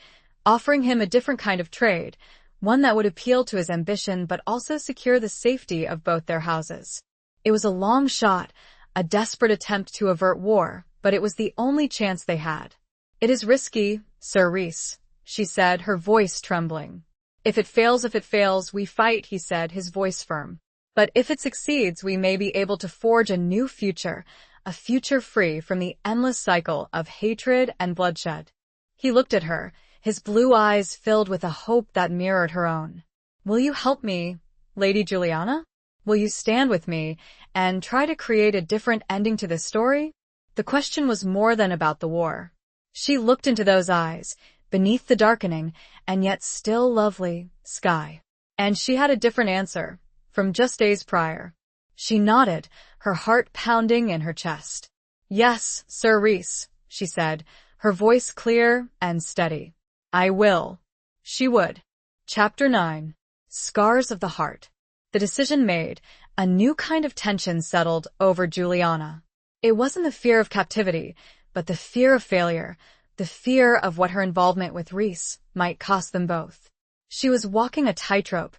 offering him a different kind of trade, one that would appeal to his ambition but also secure the safety of both their houses. It was a long shot, a desperate attempt to avert war, but it was the only chance they had. "It is risky, Sir Rhys," she said, her voice trembling. If it fails, we fight," he said, his voice firm. "But if it succeeds, we may be able to forge a new future, a future free from the endless cycle of hatred and bloodshed." He looked at her, his blue eyes filled with a hope that mirrored her own. "Will you help me, Lady Juliana? Will you stand with me and try to create a different ending to this story?" The question was more than about the war. She looked into those eyes, beneath the darkening, and yet still lovely, sky. And she had a different answer, from just days prior. She nodded, her heart pounding in her chest. "Yes, Sir Rhys," she said, her voice clear and steady. "I will." She would. Chapter 9. Scars of the Heart. The decision made, a new kind of tension settled over Juliana. It wasn't the fear of captivity, but the fear of failure, the fear of what her involvement with Rhys might cost them both. She was walking a tightrope,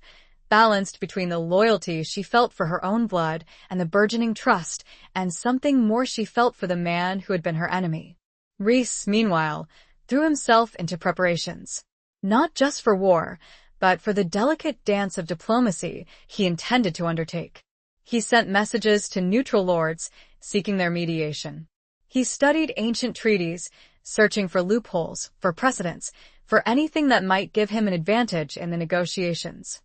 balanced between the loyalty she felt for her own blood and the burgeoning trust and something more she felt for the man who had been her enemy. Rhys, meanwhile, threw himself into preparations. Not just for war, but for the delicate dance of diplomacy he intended to undertake. He sent messages to neutral lords, seeking their mediation. He studied ancient treaties, searching for loopholes, for precedents, for anything that might give him an advantage in the negotiations.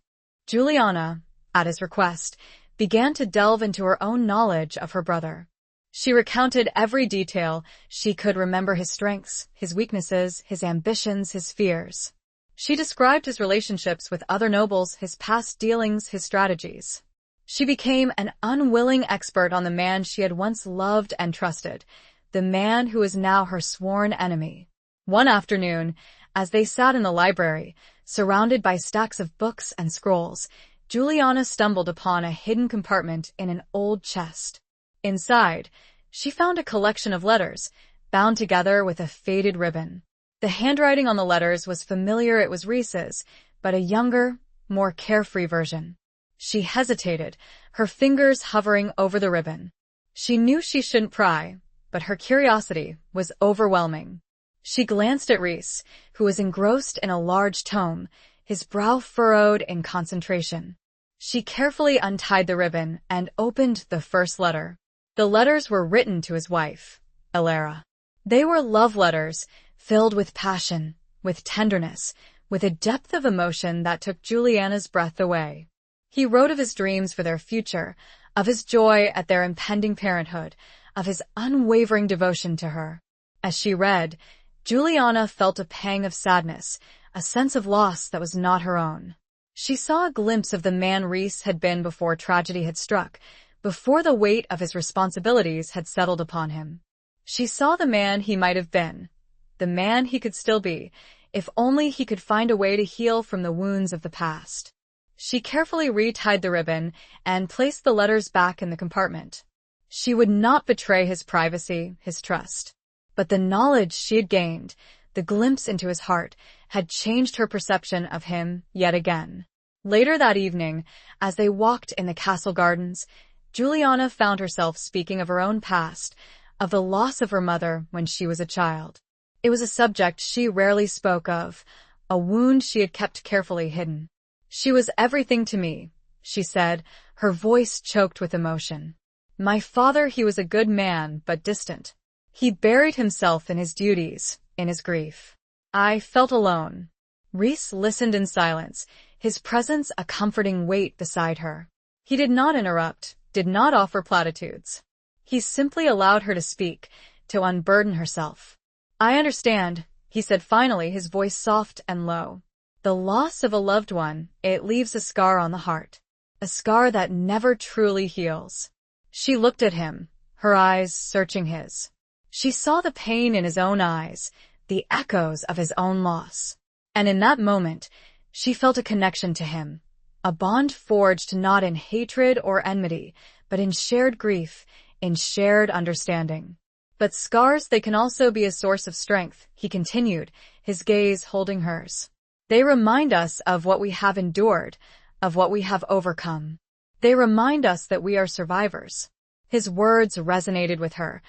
Juliana, at his request, began to delve into her own knowledge of her brother. She recounted every detail. She could remember his strengths, his weaknesses, his ambitions, his fears. She described his relationships with other nobles, his past dealings, his strategies. She became an unwilling expert on the man she had once loved and trusted, the man who is now her sworn enemy. One afternoon, as they sat in the library, surrounded by stacks of books and scrolls, Juliana stumbled upon a hidden compartment in an old chest. Inside, she found a collection of letters, bound together with a faded ribbon. The handwriting on the letters was familiar. It was Rhys's, but a younger, more carefree version. She hesitated, her fingers hovering over the ribbon. She knew she shouldn't pry, but her curiosity was overwhelming. She glanced at Rhys, who was engrossed in a large tome, his brow furrowed in concentration. She carefully untied the ribbon and opened the first letter. The letters were written to his wife, Elara. They were love letters, filled with passion, with tenderness, with a depth of emotion that took Juliana's breath away. He wrote of his dreams for their future, of his joy at their impending parenthood, of his unwavering devotion to her. As she read, Juliana felt a pang of sadness, a sense of loss that was not her own. She saw a glimpse of the man Rhys had been before tragedy had struck, before the weight of his responsibilities had settled upon him. She saw the man he might have been, the man he could still be, if only he could find a way to heal from the wounds of the past. She carefully retied the ribbon and placed the letters back in the compartment. She would not betray his privacy, his trust. But the knowledge she had gained, the glimpse into his heart, had changed her perception of him yet again. Later that evening, as they walked in the castle gardens, Juliana found herself speaking of her own past, of the loss of her mother when she was a child. It was a subject she rarely spoke of, a wound she had kept carefully hidden. "She was everything to me," she said, her voice choked with emotion. "My father, he was a good man, but distant. He buried himself in his duties, in his grief. I felt alone." Rhys listened in silence, his presence a comforting weight beside her. He did not interrupt, did not offer platitudes. He simply allowed her to speak, to unburden herself. "I understand," he said finally, his voice soft and low. "The loss of a loved one, it leaves a scar on the heart. A scar that never truly heals." She looked at him, her eyes searching his. She saw the pain in his own eyes, the echoes of his own loss. And in that moment, she felt a connection to him, a bond forged not in hatred or enmity, but in shared grief, in shared understanding. "But scars, they can also be a source of strength," he continued, his gaze holding hers. "They remind us of what we have endured, of what we have overcome. They remind us that we are survivors." His words resonated with her,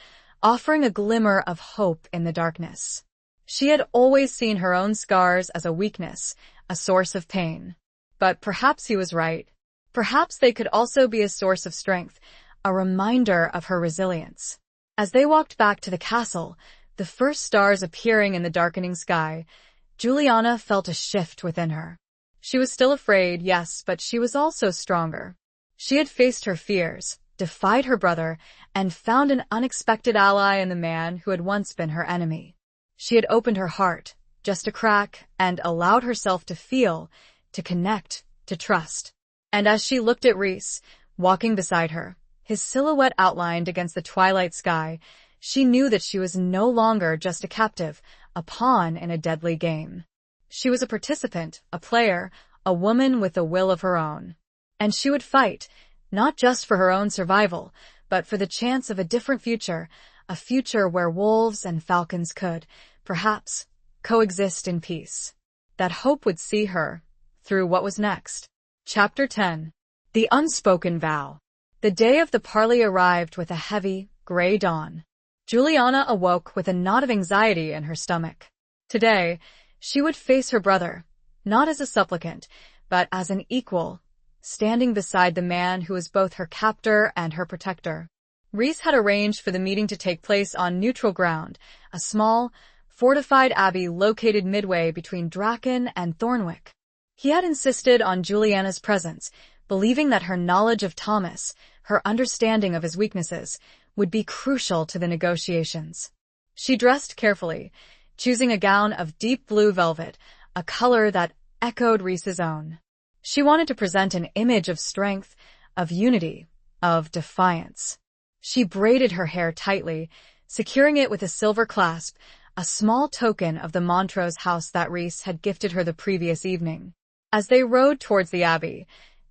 offering a glimmer of hope in the darkness. She had always seen her own scars as a weakness, a source of pain. But perhaps he was right. Perhaps they could also be a source of strength, a reminder of her resilience. As they walked back to the castle, the first stars appearing in the darkening sky, Juliana felt a shift within her. She was still afraid, yes, but she was also stronger. She had faced her fears, defied her brother, and found an unexpected ally in the man who had once been her enemy. She had opened her heart, just a crack, and allowed herself to feel, to connect, to trust. And as she looked at Rhys, walking beside her, his silhouette outlined against the twilight sky, she knew that she was no longer just a captive, a pawn in a deadly game. She was a participant, a player, a woman with a will of her own. And she would fight, not just for her own survival, but for the chance of a different future, a future where wolves and falcons could, perhaps, coexist in peace. That hope would see her through what was next. Chapter 10. The Unspoken Vow. The day of the parley arrived with a heavy, gray dawn. Juliana awoke with a knot of anxiety in her stomach. Today, she would face her brother, not as a supplicant, but as an equal, standing beside the man who was both her captor and her protector. Rhys had arranged for the meeting to take place on neutral ground, a small, fortified abbey located midway between Draken and Thornwick. He had insisted on Juliana's presence, believing that her knowledge of Thomas, her understanding of his weaknesses, would be crucial to the negotiations. She dressed carefully, choosing a gown of deep blue velvet, a color that echoed Rhys's own. She wanted to present an image of strength, of unity, of defiance. She braided her hair tightly, securing it with a silver clasp, a small token of the Montrose house that Rhys had gifted her the previous evening. As they rode towards the abbey,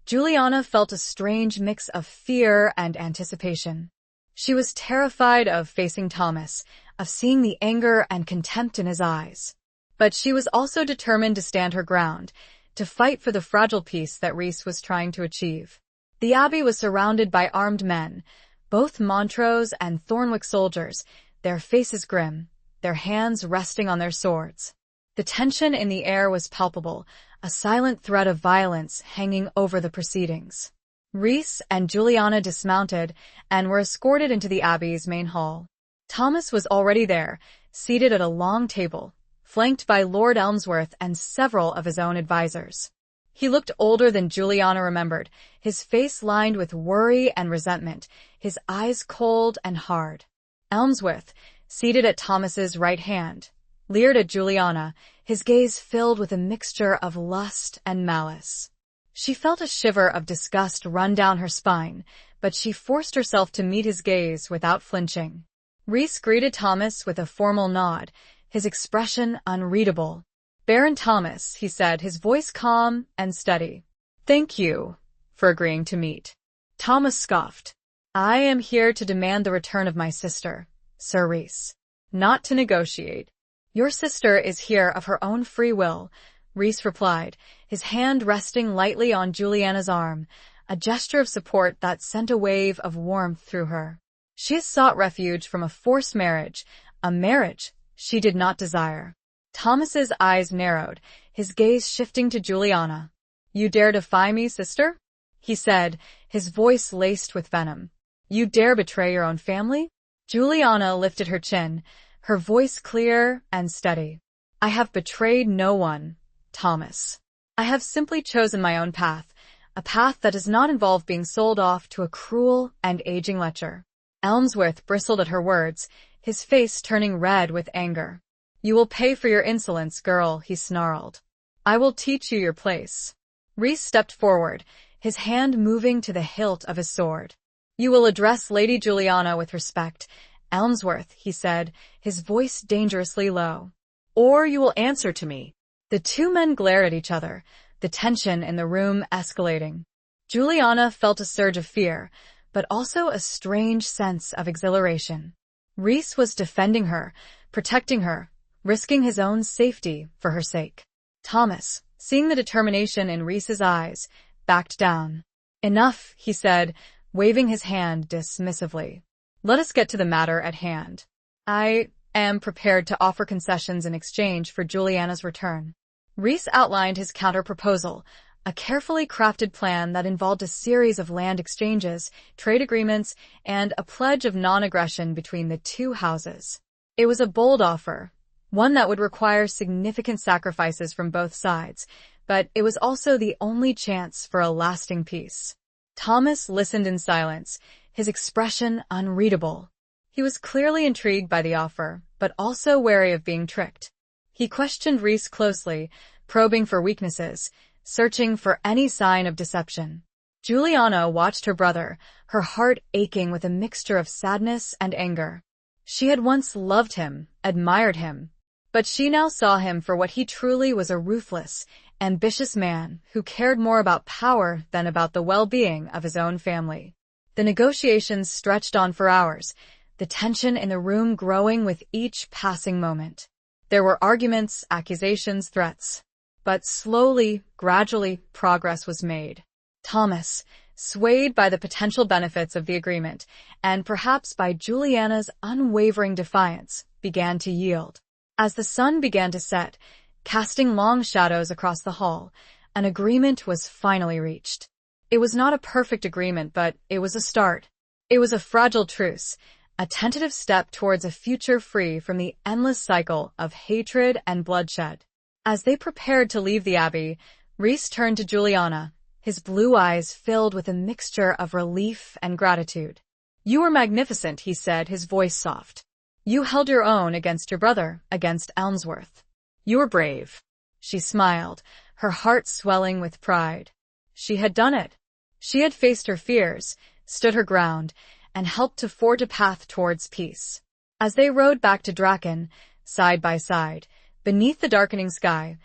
Juliana felt a strange mix of fear and anticipation. She was terrified of facing Thomas, of seeing the anger and contempt in his eyes. But she was also determined to stand her ground, to fight for the fragile peace that Rhys was trying to achieve. The abbey was surrounded by armed men, both Montrose and Thornwick soldiers, their faces grim, their hands resting on their swords. The tension in the air was palpable, a silent threat of violence hanging over the proceedings. Rhys and Juliana dismounted and were escorted into the abbey's main hall. Thomas was already there, seated at a long table, flanked by Lord Elmsworth and several of his own advisors. He looked older than Juliana remembered, his face lined with worry and resentment, his eyes cold and hard. Elmsworth, seated at Thomas's right hand, leered at Juliana, his gaze filled with a mixture of lust and malice. She felt a shiver of disgust run down her spine, but she forced herself to meet his gaze without flinching. Rhys greeted Thomas with a formal nod, his expression unreadable. "Baron Thomas," he said, his voice calm and steady. "Thank you for agreeing to meet." Thomas scoffed. "I am here to demand the return of my sister, Sir Rhys, not to negotiate." "Your sister is here of her own free will," Rhys replied, his hand resting lightly on Juliana's arm, a gesture of support that sent a wave of warmth through her. "She has sought refuge from a forced marriage, a marriage she did not desire." Thomas's eyes narrowed, his gaze shifting to Juliana. "You dare defy me, sister?" he said, his voice laced with venom. "You dare betray your own family?" Juliana lifted her chin, her voice clear and steady. "I have betrayed no one, Thomas. I have simply chosen my own path, a path that does not involve being sold off to a cruel and aging lecher." Elmsworth bristled at her words, his face turning red with anger. "You will pay for your insolence, girl," he snarled. "I will teach you your place." Rhys stepped forward, his hand moving to the hilt of his sword. "You will address Lady Juliana with respect, Elmsworth," he said, his voice dangerously low. "Or you will answer to me." The two men glared at each other, the tension in the room escalating. Juliana felt a surge of fear, but also a strange sense of exhilaration. Rhys was defending her, protecting her, risking his own safety for her sake. Thomas, seeing the determination in Rhys's eyes, backed down. "Enough," he said, waving his hand dismissively. "Let us get to the matter at hand. I am prepared to offer concessions in exchange for Juliana's return." Rhys outlined his counter-proposal, a carefully crafted plan that involved a series of land exchanges, trade agreements, and a pledge of non-aggression between the two houses. It was a bold offer, one that would require significant sacrifices from both sides, but it was also the only chance for a lasting peace. Thomas listened in silence, his expression unreadable. He was clearly intrigued by the offer, but also wary of being tricked. He questioned Rhys closely, probing for weaknesses, searching for any sign of deception. Juliana watched her brother, her heart aching with a mixture of sadness and anger. She had once loved him, admired him, but she now saw him for what he truly was, a ruthless, ambitious man who cared more about power than about the well-being of his own family. The negotiations stretched on for hours, the tension in the room growing with each passing moment. There were arguments, accusations, threats. But slowly, gradually, progress was made. Thomas, swayed by the potential benefits of the agreement, and perhaps by Juliana's unwavering defiance, began to yield. As the sun began to set, casting long shadows across the hall, an agreement was finally reached. It was not a perfect agreement, but it was a start. It was a fragile truce, a tentative step towards a future free from the endless cycle of hatred and bloodshed. As they prepared to leave the abbey, Rhys turned to Juliana, his blue eyes filled with a mixture of relief and gratitude. "You were magnificent," he said, his voice soft. "You held your own against your brother, against Elmsworth. You were brave." She smiled, her heart swelling with pride. She had done it. She had faced her fears, stood her ground, and helped to forge a path towards peace. As they rode back to Draken, side by side, beneath the darkening sky,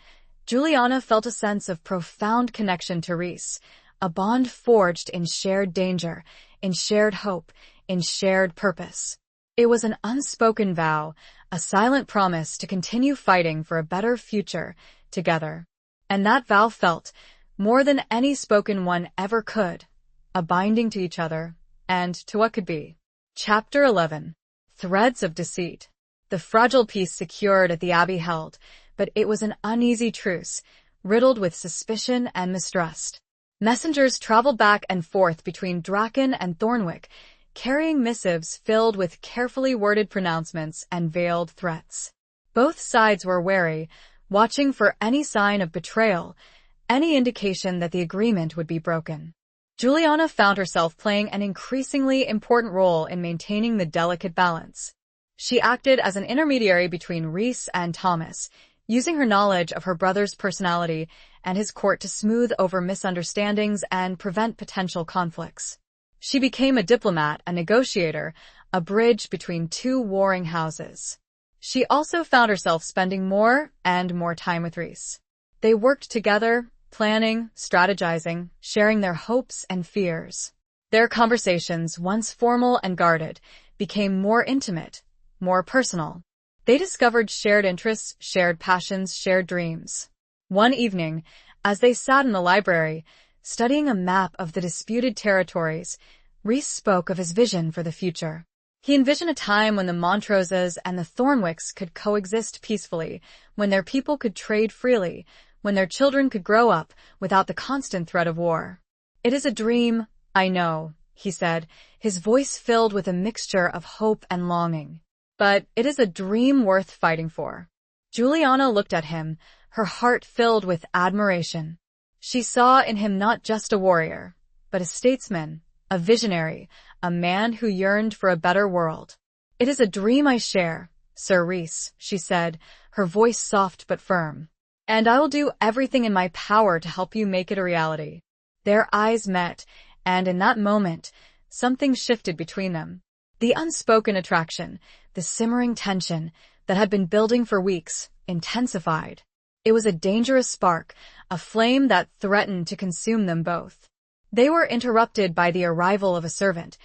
Juliana felt a sense of profound connection to Rhys, a bond forged in shared danger, in shared hope, in shared purpose. It was an unspoken vow, a silent promise to continue fighting for a better future together. And that vow felt, more than any spoken one ever could, a binding to each other, and to what could be. Chapter 11. Threads of Deceit. The fragile peace secured at the Abbey held, but it was an uneasy truce, riddled with suspicion and mistrust. Messengers traveled back and forth between Draken and Thornwick, carrying missives filled with carefully worded pronouncements and veiled threats. Both sides were wary, watching for any sign of betrayal, any indication that the agreement would be broken. Juliana found herself playing an increasingly important role in maintaining the delicate balance. She acted as an intermediary between Rhys and Thomas, using her knowledge of her brother's personality and his court to smooth over misunderstandings and prevent potential conflicts. She became a diplomat, a negotiator, a bridge between two warring houses. She also found herself spending more and more time with Rhys. They worked together, planning, strategizing, sharing their hopes and fears. Their conversations, once formal and guarded, became more intimate, more personal. They discovered shared interests, shared passions, shared dreams. One evening, as they sat in the library, studying a map of the disputed territories, Rhys spoke of his vision for the future. He envisioned a time when the Montroses and the Thornwicks could coexist peacefully, when their people could trade freely, when their children could grow up without the constant threat of war. "It is a dream, I know," he said, his voice filled with a mixture of hope and longing. "But it is a dream worth fighting for." Juliana looked at him, her heart filled with admiration. She saw in him not just a warrior, but a statesman, a visionary, a man who yearned for a better world. "It is a dream I share, Sir Rhys," she said, her voice soft but firm. "And I will do everything in my power to help you make it a reality." Their eyes met, and in that moment, something shifted between them. The unspoken attraction, the simmering tension that had been building for weeks, intensified. It was a dangerous spark, a flame that threatened to consume them both. They were interrupted by the arrival of a servant,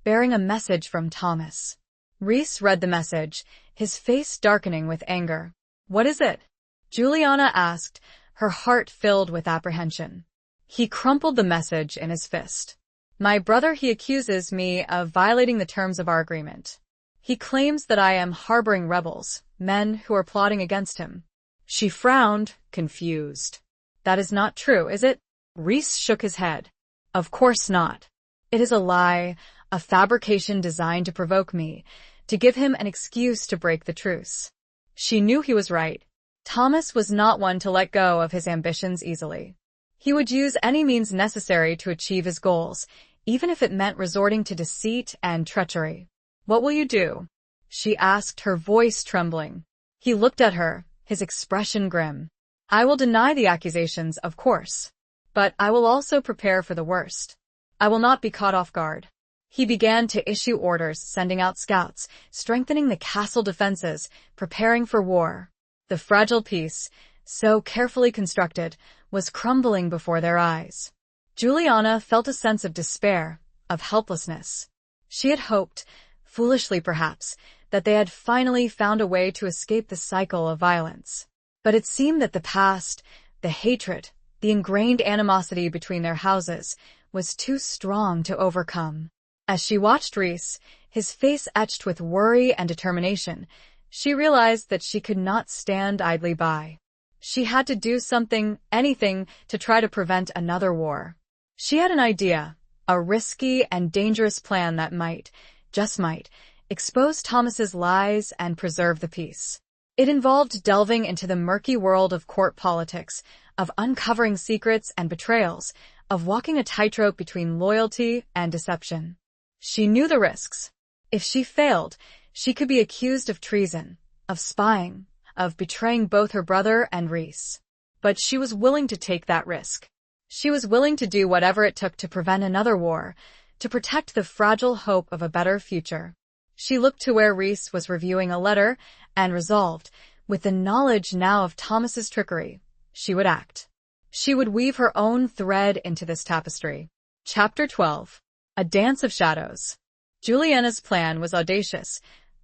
bearing a message from Thomas. Rhys read the message, his face darkening with anger. "What is it?" Juliana asked, her heart filled with apprehension. He crumpled the message in his fist. "My brother, he accuses me of violating the terms of our agreement. He claims that I am harboring rebels, men who are plotting against him." She frowned, confused. "That is not true, is it?" Rhys shook his head. "Of course not. It is a lie, a fabrication designed to provoke me, to give him an excuse to break the truce." She knew he was right. Thomas was not one to let go of his ambitions easily. He would use any means necessary to achieve his goals, even if it meant resorting to deceit and treachery. "What will you do?" she asked, her voice trembling. He looked at her, his expression grim. "I will deny the accusations, of course. But I will also prepare for the worst. I will not be caught off guard." He began to issue orders, sending out scouts, strengthening the castle defenses, preparing for war. The fragile peace, so carefully constructed, was crumbling before their eyes. Juliana felt a sense of despair, of helplessness. She had hoped, foolishly perhaps, that they had finally found a way to escape the cycle of violence. But it seemed that the past, the hatred, the ingrained animosity between their houses, was too strong to overcome. As she watched Rhys, his face etched with worry and determination, She realized that she could not stand idly by. She had to do something, anything, to try to prevent another war. She had an idea, a risky and dangerous plan that might, just might, expose Thomas's lies and preserve the peace. It involved delving into the murky world of court politics, of uncovering secrets and betrayals, of walking a tightrope between loyalty and deception. She knew the risks. If she failed, she could be accused of treason, of spying, of betraying both her brother and Rhys. But she was willing to take that risk. She was willing to do whatever it took to prevent another war, to protect the fragile hope of a better future. She looked to where Rhys was reviewing a letter and resolved, with the knowledge now of Thomas's trickery, she would act. She would weave her own thread into this tapestry. Chapter 12. A Dance of Shadows. Juliana's plan was audacious,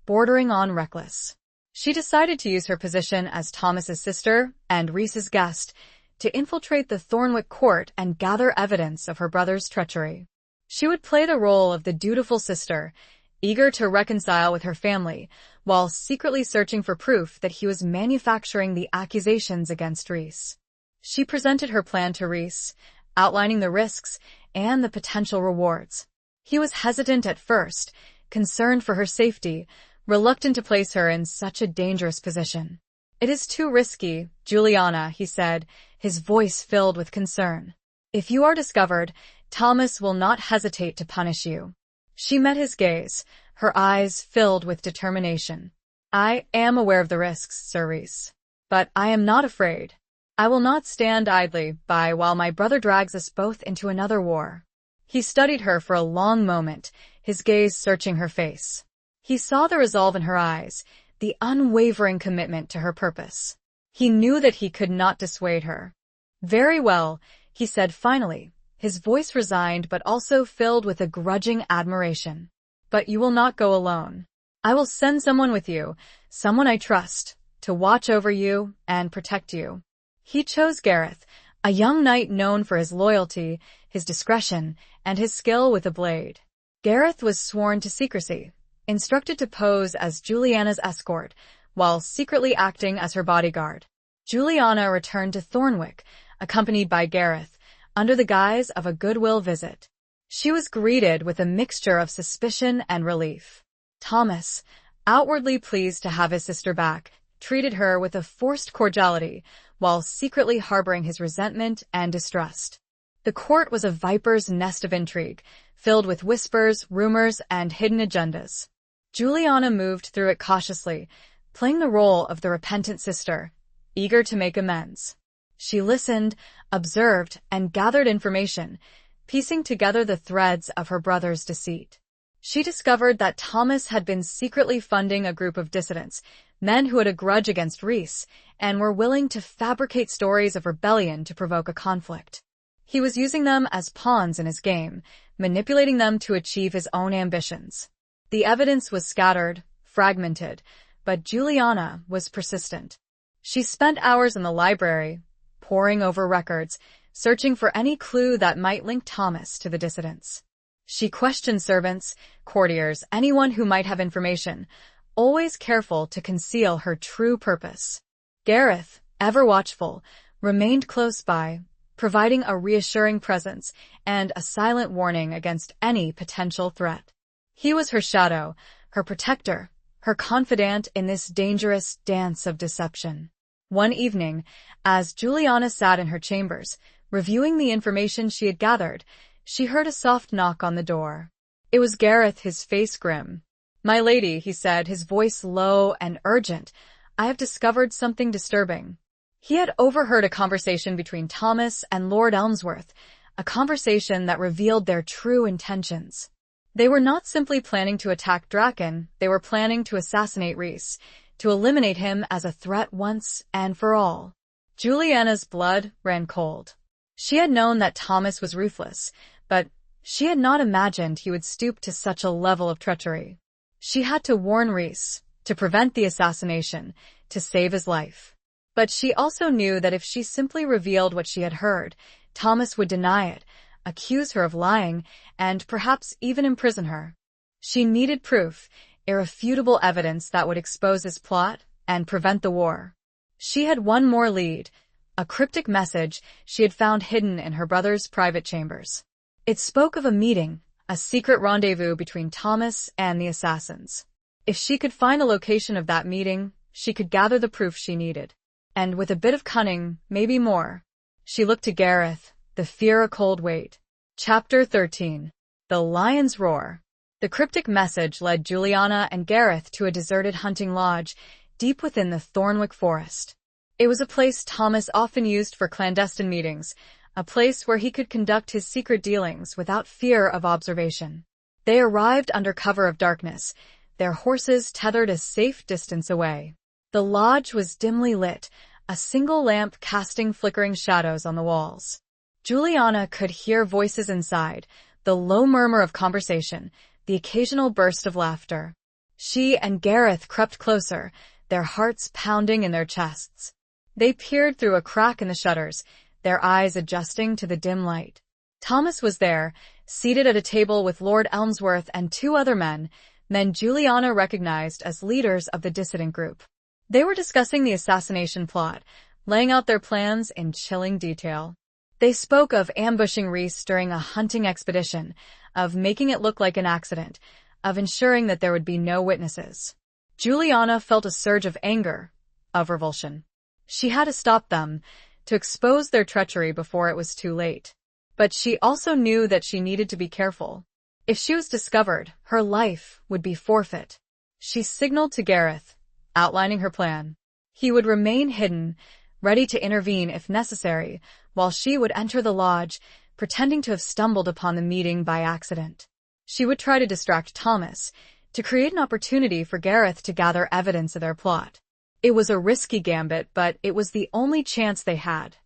bordering on reckless. She decided to use her position as Thomas's sister and Rhys's guest to infiltrate the Thornwick court and gather evidence of her brother's treachery. She would play the role of the dutiful sister, eager to reconcile with her family, while secretly searching for proof that he was manufacturing the accusations against Rhys. She presented her plan to Rhys, outlining the risks and the potential rewards. He was hesitant at first, concerned for her safety, reluctant to place her in such a dangerous position. "It is too risky, Juliana," he said, his voice filled with concern. "If you are discovered, Thomas will not hesitate to punish you." She met his gaze, her eyes filled with determination. "I am aware of the risks, Sir Rhys. But I am not afraid. I will not stand idly by while my brother drags us both into another war." He studied her for a long moment, his gaze searching her face. He saw the resolve in her eyes, the unwavering commitment to her purpose. He knew that he could not dissuade her. "Very well," he said finally, his voice resigned but also filled with a grudging admiration. "But you will not go alone. I will send someone with you, someone I trust, to watch over you and protect you." He chose Gareth, a young knight known for his loyalty, his discretion, and his skill with a blade. Gareth was sworn to secrecy, instructed to pose as Juliana's escort, while secretly acting as her bodyguard. Juliana returned to Thornwick, accompanied by Gareth, under the guise of a goodwill visit. She was greeted with a mixture of suspicion and relief. Thomas, outwardly pleased to have his sister back, treated her with a forced cordiality, while secretly harboring his resentment and distrust. The court was a viper's nest of intrigue, filled with whispers, rumors, and hidden agendas. Juliana moved through it cautiously, playing the role of the repentant sister, eager to make amends. She listened, observed, and gathered information, piecing together the threads of her brother's deceit. She discovered that Thomas had been secretly funding a group of dissidents, men who had a grudge against Rhys, and were willing to fabricate stories of rebellion to provoke a conflict. He was using them as pawns in his game, manipulating them to achieve his own ambitions. The evidence was scattered, fragmented, but Juliana was persistent. She spent hours in the library, poring over records, searching for any clue that might link Thomas to the dissidents. She questioned servants, courtiers, anyone who might have information, always careful to conceal her true purpose. Gareth, ever watchful, remained close by, providing a reassuring presence and a silent warning against any potential threat. He was her shadow, her protector, her confidant in this dangerous dance of deception. One evening, as Juliana sat in her chambers, reviewing the information she had gathered, she heard a soft knock on the door. It was Gareth, his face grim. "My lady," he said, his voice low and urgent, "I have discovered something disturbing." He had overheard a conversation between Thomas and Lord Elmsworth, a conversation that revealed their true intentions. They were not simply planning to attack Draken, they were planning to assassinate Rhys, to eliminate him as a threat once and for all. Juliana's blood ran cold. She had known that Thomas was ruthless, but she had not imagined he would stoop to such a level of treachery. She had to warn Rhys, to prevent the assassination, to save his life. But she also knew that if she simply revealed what she had heard, Thomas would deny it, accuse her of lying, and perhaps even imprison her. She needed proof, irrefutable evidence that would expose his plot and prevent the war. She had one more lead, a cryptic message she had found hidden in her brother's private chambers. It spoke of a meeting, a secret rendezvous between Thomas and the assassins. If she could find the location of that meeting, she could gather the proof she needed. And with a bit of cunning, maybe more, she looked to Gareth, the fear a cold weight. Chapter 13. The Lion's Roar. The cryptic message led Juliana and Gareth to a deserted hunting lodge deep within the Thornwick forest. It was a place Thomas often used for clandestine meetings, a place where he could conduct his secret dealings without fear of observation. They arrived under cover of darkness, their horses tethered a safe distance away. The lodge was dimly lit, a single lamp casting flickering shadows on the walls. Juliana could hear voices inside, the low murmur of conversation, the occasional burst of laughter. She and Gareth crept closer, their hearts pounding in their chests. They peered through a crack in the shutters, their eyes adjusting to the dim light. Thomas was there, seated at a table with Lord Elmsworth and two other men Juliana recognized as leaders of the dissident group. They were discussing the assassination plot, laying out their plans in chilling detail. They spoke of ambushing Reese during a hunting expedition, of making it look like an accident, of ensuring that there would be no witnesses. Juliana felt a surge of anger, of revulsion. She had to stop them, to expose their treachery before it was too late. But she also knew that she needed to be careful. If she was discovered, her life would be forfeit. She signaled to Gareth, outlining her plan. He would remain hidden, ready to intervene if necessary, while she would enter the lodge, pretending to have stumbled upon the meeting by accident. She would try to distract Thomas, to create an opportunity for Gareth to gather evidence of their plot. It was a risky gambit, but it was the only chance they had.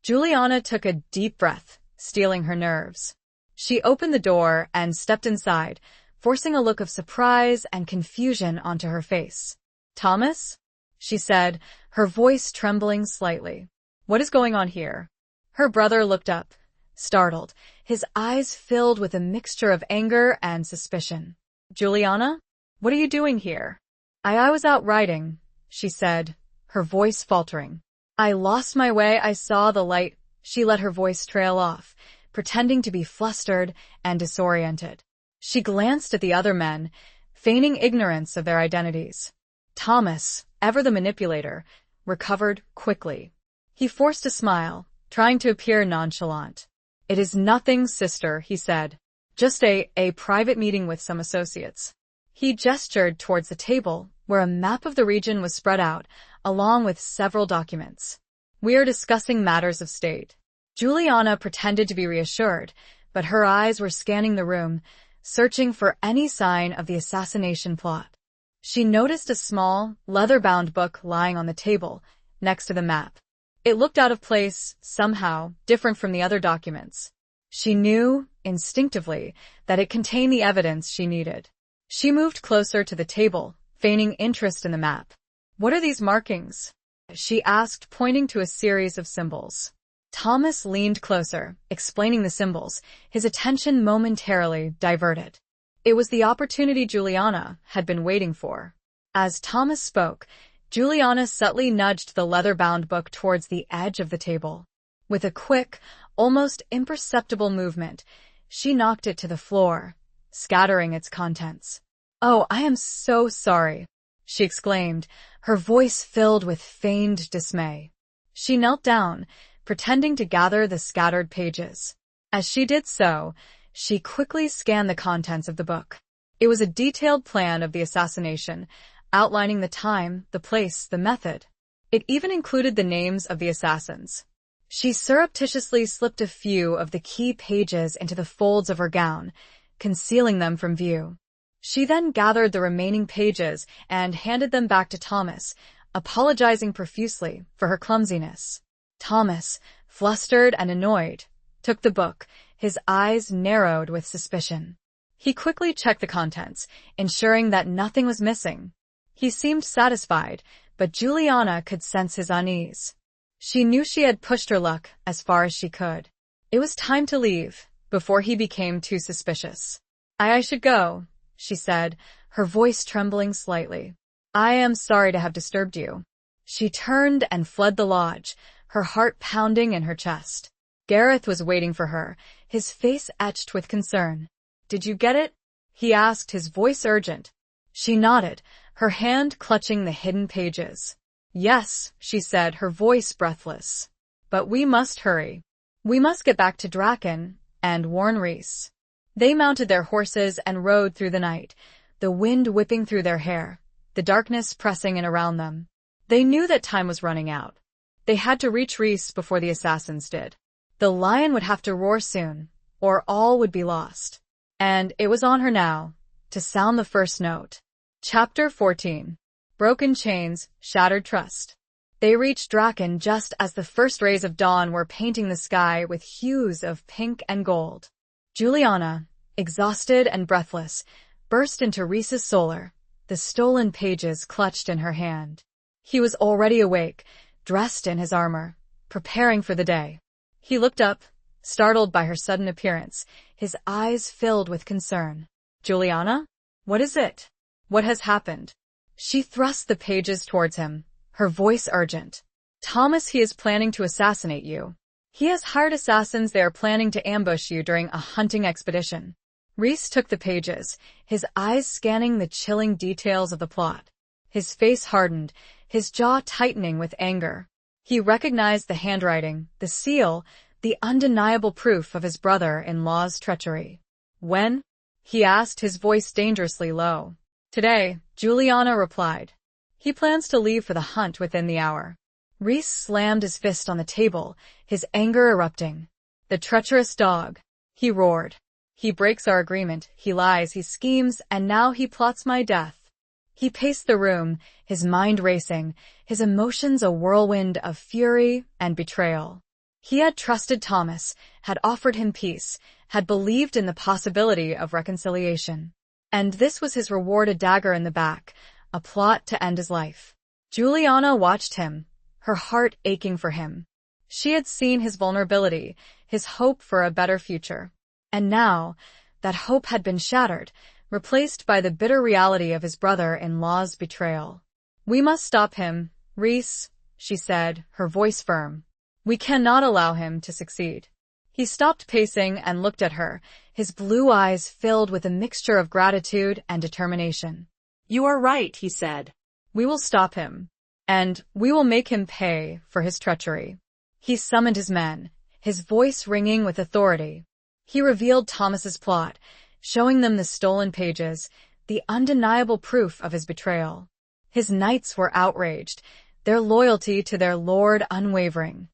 Juliana took a deep breath, steeling her nerves. She opened the door and stepped inside, forcing a look of surprise and confusion onto her face. "Thomas?" she said, her voice trembling slightly. "What is going on here?" Her brother looked up, startled, his eyes filled with a mixture of anger and suspicion. "Juliana? What are you doing here?" I was out riding," she said, her voice faltering. "I lost my way, I saw the light." She let her voice trail off, pretending to be flustered and disoriented. She glanced at the other men, feigning ignorance of their identities. Thomas, ever the manipulator, recovered quickly. He forced a smile, trying to appear nonchalant. "It is nothing, sister," he said. "Just a private meeting with some associates." He gestured towards the table, where a map of the region was spread out, along with several documents. "We are discussing matters of state." Juliana pretended to be reassured, but her eyes were scanning the room, searching for any sign of the assassination plot. She noticed a small, leather-bound book lying on the table, next to the map. It looked out of place, somehow, different from the other documents. She knew, instinctively, that it contained the evidence she needed. She moved closer to the table, feigning interest in the map. "What are these markings?" she asked, pointing to a series of symbols. Thomas leaned closer, explaining the symbols, his attention momentarily diverted. It was the opportunity Juliana had been waiting for. As Thomas spoke, Juliana subtly nudged the leather-bound book towards the edge of the table. With a quick, almost imperceptible movement, she knocked it to the floor, scattering its contents. "Oh, I am so sorry," she exclaimed, her voice filled with feigned dismay. She knelt down, pretending to gather the scattered pages. As she did so, she quickly scanned the contents of the book. It was a detailed plan of the assassination, outlining the time, the place, the method. It even included the names of the assassins. She surreptitiously slipped a few of the key pages into the folds of her gown, concealing them from view. She then gathered the remaining pages and handed them back to Thomas, apologizing profusely for her clumsiness. Thomas, flustered and annoyed, took the book, his eyes narrowed with suspicion. He quickly checked the contents, ensuring that nothing was missing. He seemed satisfied, but Juliana could sense his unease. She knew she had pushed her luck as far as she could. It was time to leave, before he became too suspicious. I should go," she said, her voice trembling slightly. "I am sorry to have disturbed you." She turned and fled the lodge, her heart pounding in her chest. Gareth was waiting for her, his face etched with concern. "Did you get it?" he asked, his voice urgent. She nodded, her hand clutching the hidden pages. "Yes," she said, her voice breathless. "But we must hurry. We must get back to Draken and warn Rhys." They mounted their horses and rode through the night, the wind whipping through their hair, the darkness pressing in around them. They knew that time was running out. They had to reach Rhys before the assassins did. The lion would have to roar soon, or all would be lost. And it was on her now to sound the first note. Chapter 14. Broken Chains, Shattered Trust. They reached Draken just as the first rays of dawn were painting the sky with hues of pink and gold. Juliana, exhausted and breathless, burst into Rhys's solar, the stolen pages clutched in her hand. He was already awake, dressed in his armor, preparing for the day. He looked up, startled by her sudden appearance, his eyes filled with concern. "Juliana? What is it? What has happened?" She thrust the pages towards him, her voice urgent. "Thomas, he is planning to assassinate you. He has hired assassins. They are planning to ambush you during a hunting expedition." Rhys took the pages, his eyes scanning the chilling details of the plot. His face hardened, his jaw tightening with anger. He recognized the handwriting, the seal, the undeniable proof of his brother-in-law's treachery. "When?" he asked, his voice dangerously low. "Today," Juliana replied. "He plans to leave for the hunt within the hour." Rhys slammed his fist on the table, his anger erupting. "The treacherous dog," he roared. "He breaks our agreement, he lies, he schemes, and now he plots my death." He paced the room, his mind racing, his emotions a whirlwind of fury and betrayal. He had trusted Thomas, had offered him peace, had believed in the possibility of reconciliation. And this was his reward, a dagger in the back, a plot to end his life. Juliana watched him, her heart aching for him. She had seen his vulnerability, his hope for a better future. And now, that hope had been shattered, replaced by the bitter reality of his brother-in-law's betrayal. "We must stop him, Rhys," she said, her voice firm. "We cannot allow him to succeed." He stopped pacing and looked at her, his blue eyes filled with a mixture of gratitude and determination. "You are right," he said. "We will stop him, and we will make him pay for his treachery." He summoned his men, his voice ringing with authority. He revealed Thomas's plot, showing them the stolen pages, the undeniable proof of his betrayal. His knights were outraged, their loyalty to their lord unwavering.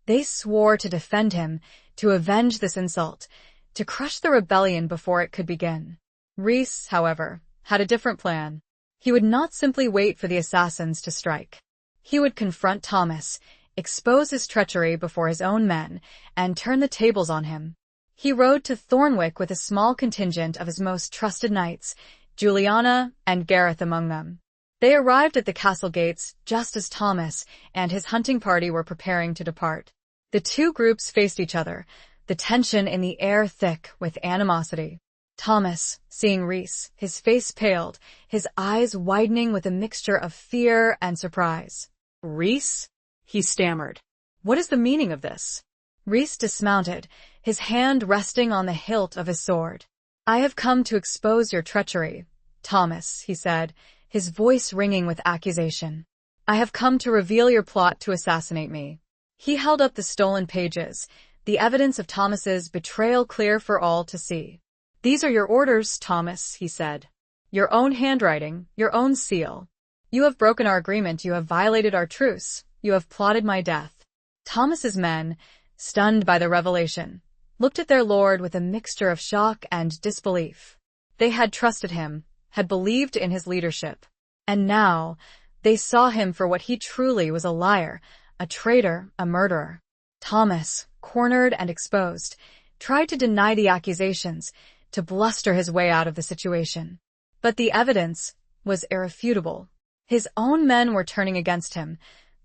They swore to defend him, to avenge this insult, to crush the rebellion before it could begin. Rhys, however, had a different plan. He would not simply wait for the assassins to strike. He would confront Thomas, expose his treachery before his own men, and turn the tables on him. He rode to Thornwick with a small contingent of his most trusted knights, Juliana and Gareth among them. They arrived at the castle gates just as Thomas and his hunting party were preparing to depart. The two groups faced each other, the tension in the air thick with animosity. Thomas, seeing Rhys, his face paled, his eyes widening with a mixture of fear and surprise. "Rhys?" he stammered. "What is the meaning of this?" Rhys dismounted, his hand resting on the hilt of his sword. "I have come to expose your treachery, Thomas," he said, his voice ringing with accusation. "I have come to reveal your plot to assassinate me." He held up the stolen pages, the evidence of Thomas's betrayal clear for all to see. "These are your orders, Thomas," he said. "Your own handwriting, your own seal. You have broken our agreement, you have violated our truce, you have plotted my death." Thomas's men, stunned by the revelation, looked at their lord with a mixture of shock and disbelief. They had trusted him, had believed in his leadership, and now they saw him for what he truly was, a liar, a traitor, a murderer. Thomas, cornered and exposed, tried to deny the accusations, to bluster his way out of the situation. But the evidence was irrefutable. His own men were turning against him,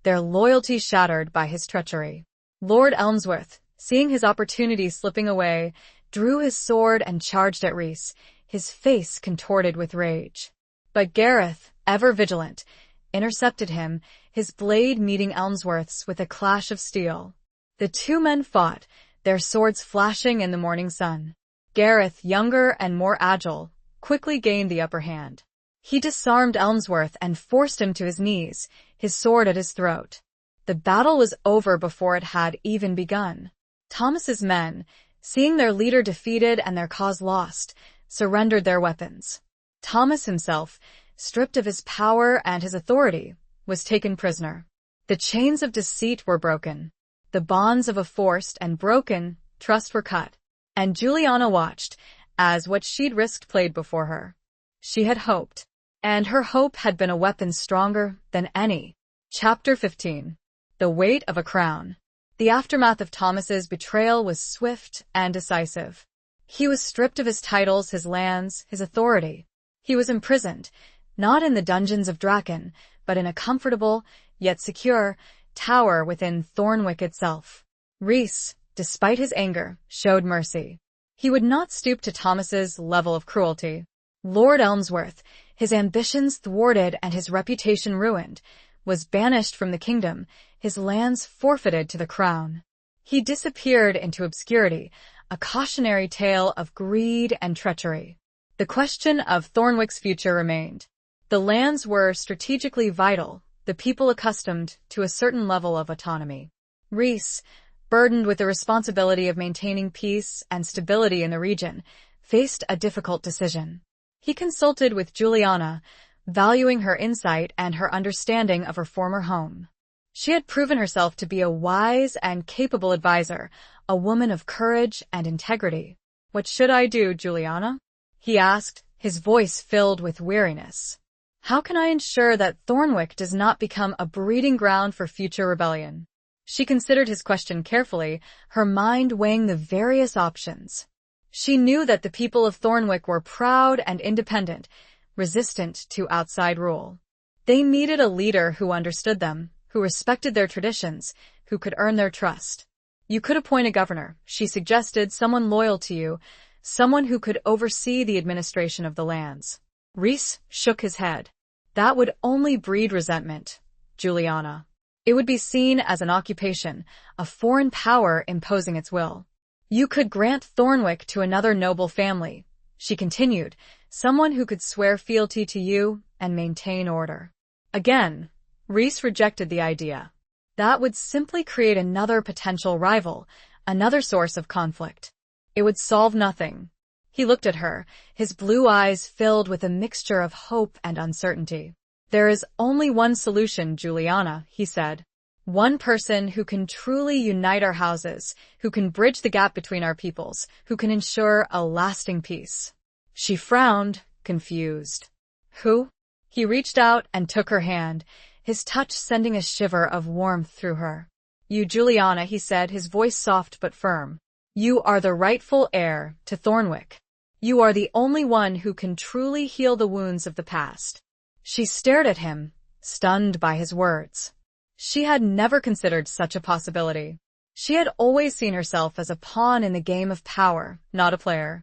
their loyalty shattered by his treachery. Lord Elmsworth, seeing his opportunity slipping away, drew his sword and charged at Rhys, his face contorted with rage. But Gareth, ever vigilant, intercepted him, his blade meeting Elmsworth's with a clash of steel. The two men fought, their swords flashing in the morning sun. Gareth, younger and more agile, quickly gained the upper hand. He disarmed Elmsworth and forced him to his knees, his sword at his throat. The battle was over before it had even begun. Thomas's men, seeing their leader defeated and their cause lost, surrendered their weapons. Thomas himself, stripped of his power and his authority, was taken prisoner. The chains of deceit were broken. The bonds of a forced and broken trust were cut. And Juliana watched, as what she'd risked played before her. She had hoped. And her hope had been a weapon stronger than any. Chapter 15. The Weight of a Crown. The aftermath of Thomas's betrayal was swift and decisive. He was stripped of his titles, his lands, his authority. He was imprisoned, not in the dungeons of Draken, but in a comfortable, yet secure, tower within Thornwick itself. Rhys, despite his anger, showed mercy. He would not stoop to Thomas's level of cruelty. Lord Elmsworth, his ambitions thwarted and his reputation ruined, was banished from the kingdom, his lands forfeited to the crown. He disappeared into obscurity, a cautionary tale of greed and treachery. The question of Thornwick's future remained. The lands were strategically vital, the people accustomed to a certain level of autonomy. Rhys, burdened with the responsibility of maintaining peace and stability in the region, faced a difficult decision. He consulted with Juliana, valuing her insight and her understanding of her former home. She had proven herself to be a wise and capable advisor, a woman of courage and integrity. "What should I do, Juliana?" he asked, his voice filled with weariness. "How can I ensure that Thornwick does not become a breeding ground for future rebellion?" She considered his question carefully, her mind weighing the various options. She knew that the people of Thornwick were proud and independent, resistant to outside rule. They needed a leader who understood them, who respected their traditions, who could earn their trust. "You could appoint a governor," she suggested, "someone loyal to you, someone who could oversee the administration of the lands." Rhys shook his head. "That would only breed resentment, Juliana. It would be seen as an occupation, a foreign power imposing its will. You could grant Thornwick to another noble family," she continued, "someone who could swear fealty to you and maintain order." Again, Rhys rejected the idea. That would simply create another potential rival, another source of conflict. It would solve nothing. He looked at her, his blue eyes filled with a mixture of hope and uncertainty. "There is only one solution, Juliana," he said. "One person who can truly unite our houses, who can bridge the gap between our peoples, who can ensure a lasting peace." She frowned, confused. "Who?" He reached out and took her hand, his touch sending a shiver of warmth through her. "You, Juliana," he said, his voice soft but firm. "You are the rightful heir to Thornwick. You are the only one who can truly heal the wounds of the past." She stared at him, stunned by his words. She had never considered such a possibility. She had always seen herself as a pawn in the game of power, not a player.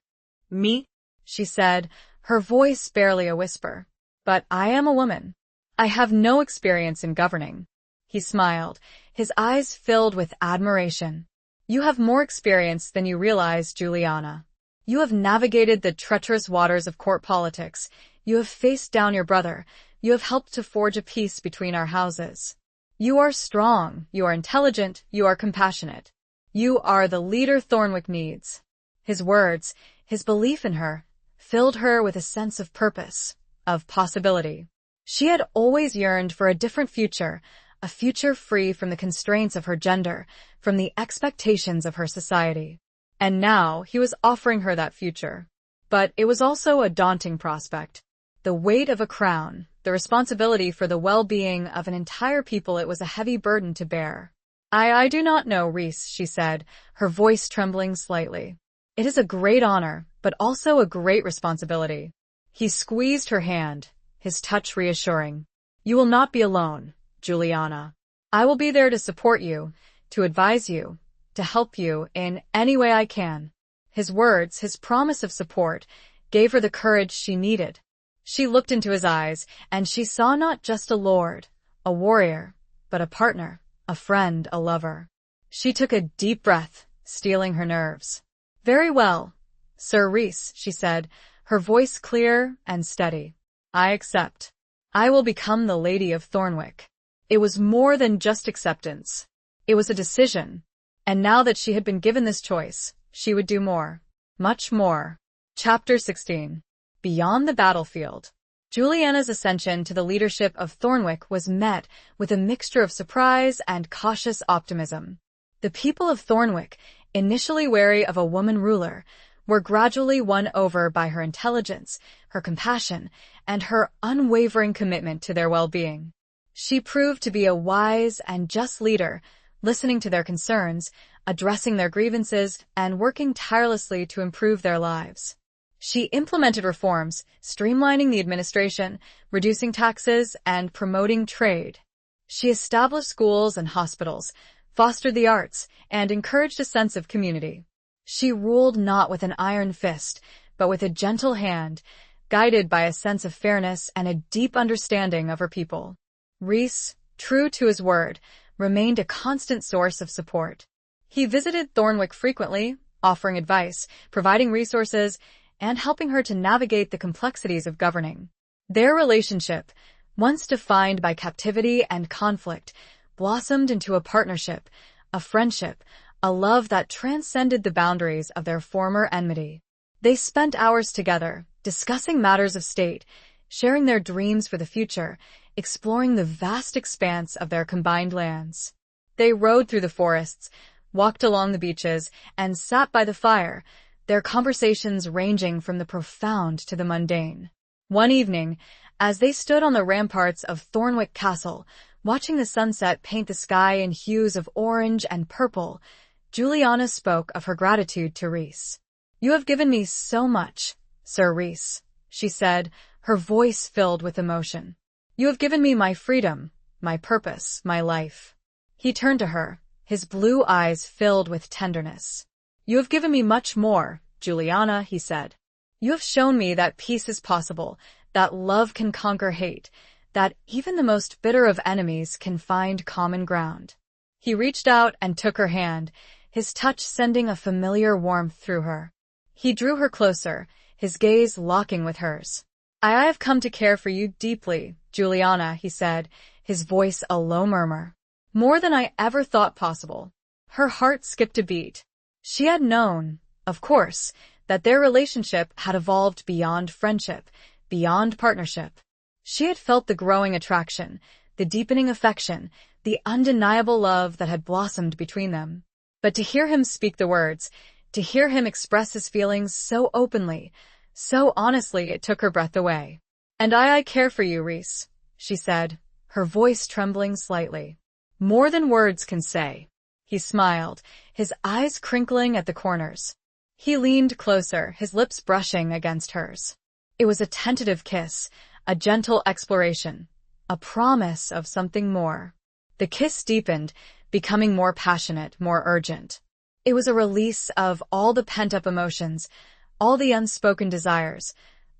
"Me?" she said, her voice barely a whisper. "But I am a woman. I have no experience in governing." He smiled, his eyes filled with admiration. "You have more experience than you realize, Juliana. You have navigated the treacherous waters of court politics. You have faced down your brother. You have helped to forge a peace between our houses. You are strong, you are intelligent, you are compassionate. You are the leader Thornwick needs." His words, his belief in her, filled her with a sense of purpose, of possibility. She had always yearned for a different future, a future free from the constraints of her gender, from the expectations of her society. And now he was offering her that future. But it was also a daunting prospect. The weight of a crown, the responsibility for the well-being of an entire people, it was a heavy burden to bear. I do not know, Rhys," she said, her voice trembling slightly. "It is a great honor, but also a great responsibility." He squeezed her hand, his touch reassuring. "You will not be alone, Juliana. I will be there to support you, to advise you, to help you in any way I can." His words, his promise of support, gave her the courage she needed. She looked into his eyes, and she saw not just a lord, a warrior, but a partner, a friend, a lover. She took a deep breath, steeling her nerves. "Very well, Sir Rhys," she said, her voice clear and steady. "I accept. I will become the Lady of Thornwick." It was more than just acceptance. It was a decision. And now that she had been given this choice, she would do more. Much more. Chapter 16. Beyond the battlefield. Juliana's ascension to the leadership of Thornwick was met with a mixture of surprise and cautious optimism. The people of Thornwick, initially wary of a woman ruler, were gradually won over by her intelligence, her compassion, and her unwavering commitment to their well-being. She proved to be a wise and just leader, listening to their concerns, addressing their grievances, and working tirelessly to improve their lives. She implemented reforms, streamlining the administration, reducing taxes, and promoting trade. She established schools and hospitals, fostered the arts, and encouraged a sense of community. She ruled not with an iron fist, but with a gentle hand, guided by a sense of fairness and a deep understanding of her people. Rhys, true to his word, remained a constant source of support. He visited Thornwick frequently, offering advice, providing resources, and helping her to navigate the complexities of governing. Their relationship, once defined by captivity and conflict, blossomed into a partnership, a friendship, a love that transcended the boundaries of their former enmity. They spent hours together, discussing matters of state, sharing their dreams for the future, exploring the vast expanse of their combined lands. They rode through the forests, walked along the beaches, and sat by the fire, their conversations ranging from the profound to the mundane. One evening, as they stood on the ramparts of Thornwick Castle, watching the sunset paint the sky in hues of orange and purple, Juliana spoke of her gratitude to Rhys. "You have given me so much, Sir Rhys," she said, her voice filled with emotion. "You have given me my freedom, my purpose, my life." He turned to her, his blue eyes filled with tenderness. "You have given me much more, Juliana," he said. "You have shown me that peace is possible, that love can conquer hate, that even the most bitter of enemies can find common ground." He reached out and took her hand, his touch sending a familiar warmth through her. He drew her closer, his gaze locking with hers. I have come to care for you deeply, Juliana," he said, his voice a low murmur. "More than I ever thought possible." Her heart skipped a beat. She had known, of course, that their relationship had evolved beyond friendship, beyond partnership. She had felt the growing attraction, the deepening affection, the undeniable love that had blossomed between them. But to hear him speak the words, to hear him express his feelings so openly, so honestly, it took her breath away. "And I care for you, Rhys," she said, her voice trembling slightly. "More than words can say." He smiled, his eyes crinkling at the corners. He leaned closer, his lips brushing against hers. It was a tentative kiss, a gentle exploration, a promise of something more. The kiss deepened, becoming more passionate, more urgent. It was a release of all the pent-up emotions, all the unspoken desires,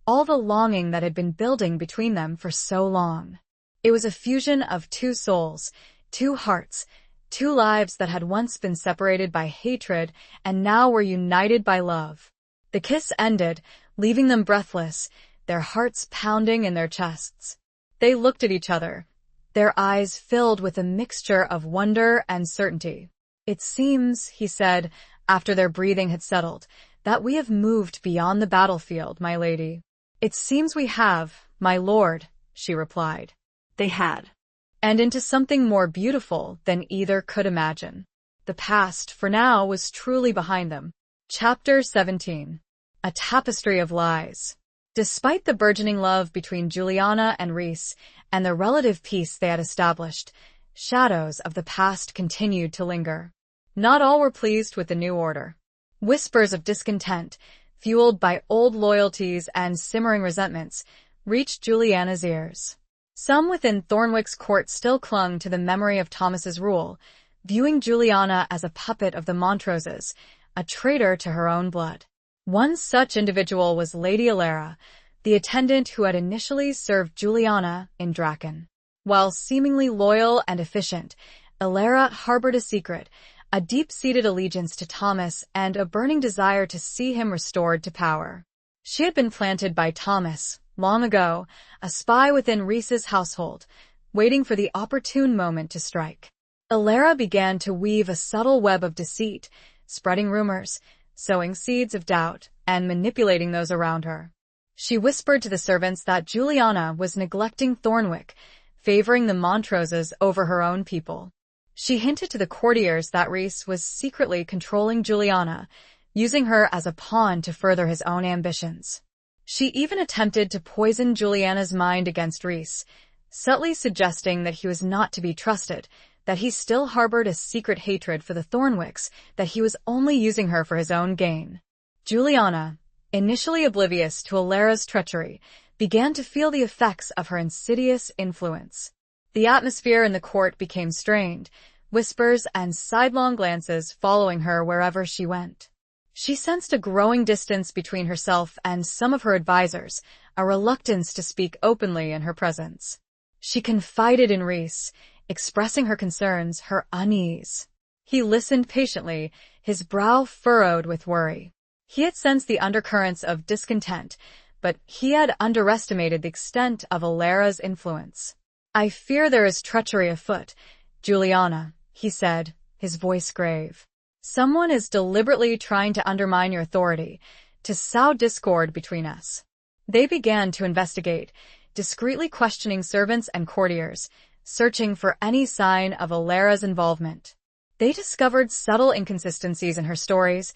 all the longing that had been building between them for so long. It was a fusion of two souls, two hearts, two lives that had once been separated by hatred and now were united by love. The kiss ended, leaving them breathless, their hearts pounding in their chests. They looked at each other, their eyes filled with a mixture of wonder and certainty. "It seems," he said, after their breathing had settled, "that we have moved beyond the battlefield, my lady." "It seems we have, my lord," she replied. They had. And into something more beautiful than either could imagine. The past, for now, was truly behind them. Chapter 17. A Tapestry of Lies. Despite the burgeoning love between Juliana and Rhys and the relative peace they had established, shadows of the past continued to linger. Not all were pleased with the new order. Whispers of discontent, fueled by old loyalties and simmering resentments, reached Juliana's ears. Some within Thornwick's court still clung to the memory of Thomas's rule, viewing Juliana as a puppet of the Montroses, a traitor to her own blood. One such individual was Lady Alara, the attendant who had initially served Juliana in Draken. While seemingly loyal and efficient, Elara harbored a secret, a deep-seated allegiance to Thomas and a burning desire to see him restored to power. She had been planted by Thomas, long ago, a spy within Rhys's household, waiting for the opportune moment to strike. Elara began to weave a subtle web of deceit, spreading rumors, sowing seeds of doubt, and manipulating those around her. She whispered to the servants that Juliana was neglecting Thornwick, favoring the Montroses over her own people. She hinted to the courtiers that Rhys was secretly controlling Juliana, using her as a pawn to further his own ambitions. She even attempted to poison Juliana's mind against Rhys, subtly suggesting that he was not to be trusted, that he still harbored a secret hatred for the Thornwicks, that he was only using her for his own gain. Juliana, initially oblivious to Elara's treachery, began to feel the effects of her insidious influence. The atmosphere in the court became strained, whispers and sidelong glances following her wherever she went. She sensed a growing distance between herself and some of her advisors, a reluctance to speak openly in her presence. She confided in Rhys, expressing her concerns, her unease. He listened patiently, his brow furrowed with worry. He had sensed the undercurrents of discontent, but he had underestimated the extent of Elara's influence. "I fear there is treachery afoot, Juliana," he said, his voice grave. "Someone is deliberately trying to undermine your authority, to sow discord between us." They began to investigate, discreetly questioning servants and courtiers, searching for any sign of Elara's involvement. They discovered subtle inconsistencies in her stories,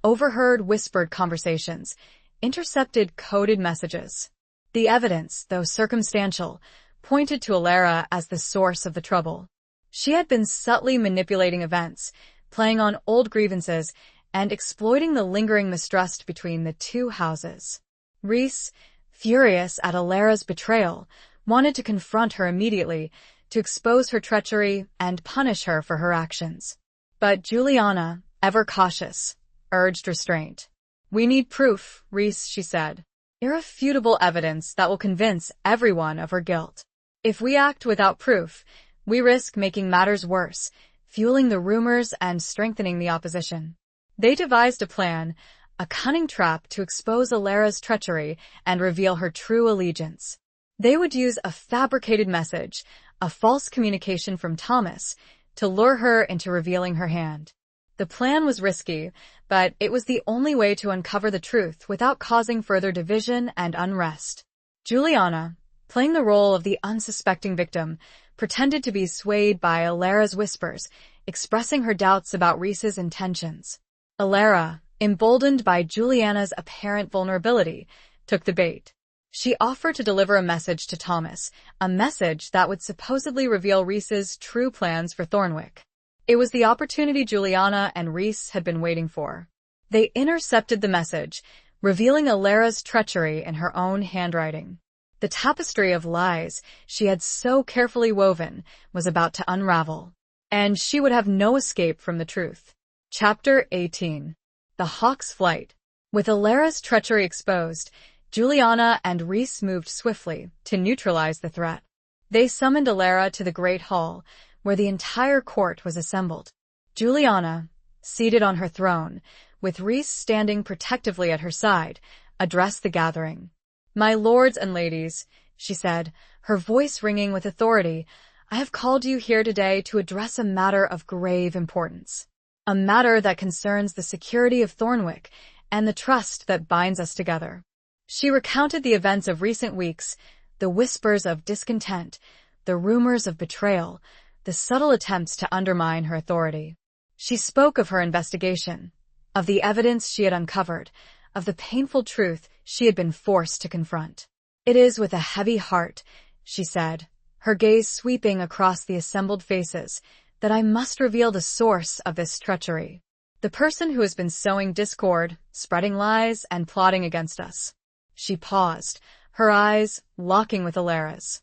overheard whispered conversations, intercepted coded messages. The evidence, though circumstantial, pointed to Elara as the source of the trouble. She had been subtly manipulating events, playing on old grievances, and exploiting the lingering mistrust between the two houses. Rhys, furious at Elara's betrayal, wanted to confront her immediately, to expose her treachery and punish her for her actions. But Juliana, ever cautious, urged restraint. "We need proof, Rhys," she said. "Irrefutable evidence that will convince everyone of her guilt. If we act without proof, we risk making matters worse, fueling the rumors and strengthening the opposition." They devised a plan, a cunning trap to expose Elara's treachery and reveal her true allegiance. They would use a fabricated message, a false communication from Thomas, to lure her into revealing her hand. The plan was risky, but it was the only way to uncover the truth without causing further division and unrest. Juliana, playing the role of the unsuspecting victim, pretended to be swayed by Elara's whispers, expressing her doubts about Rhys's intentions. Elara, emboldened by Juliana's apparent vulnerability, took the bait. She offered to deliver a message to Thomas, a message that would supposedly reveal Rhys's true plans for Thornwick. It was the opportunity Juliana and Rhys had been waiting for. They intercepted the message, revealing Elara's treachery in her own handwriting. The tapestry of lies she had so carefully woven was about to unravel, and she would have no escape from the truth. Chapter 18. The Hawk's Flight. With Elara's treachery exposed, Juliana and Rhys moved swiftly to neutralize the threat. They summoned Elara to the Great Hall, where the entire court was assembled. Juliana, seated on her throne, with Rhys standing protectively at her side, addressed the gathering. "My lords and ladies," she said, her voice ringing with authority, "I have called you here today to address a matter of grave importance. A matter that concerns the security of Thornwick and the trust that binds us together." She recounted the events of recent weeks, the whispers of discontent, the rumors of betrayal, the subtle attempts to undermine her authority. She spoke of her investigation, of the evidence she had uncovered, of the painful truth she had been forced to confront. "It is with a heavy heart," she said, her gaze sweeping across the assembled faces, "that I must reveal the source of this treachery. The person who has been sowing discord, spreading lies, and plotting against us." She paused, her eyes locking with Elara's.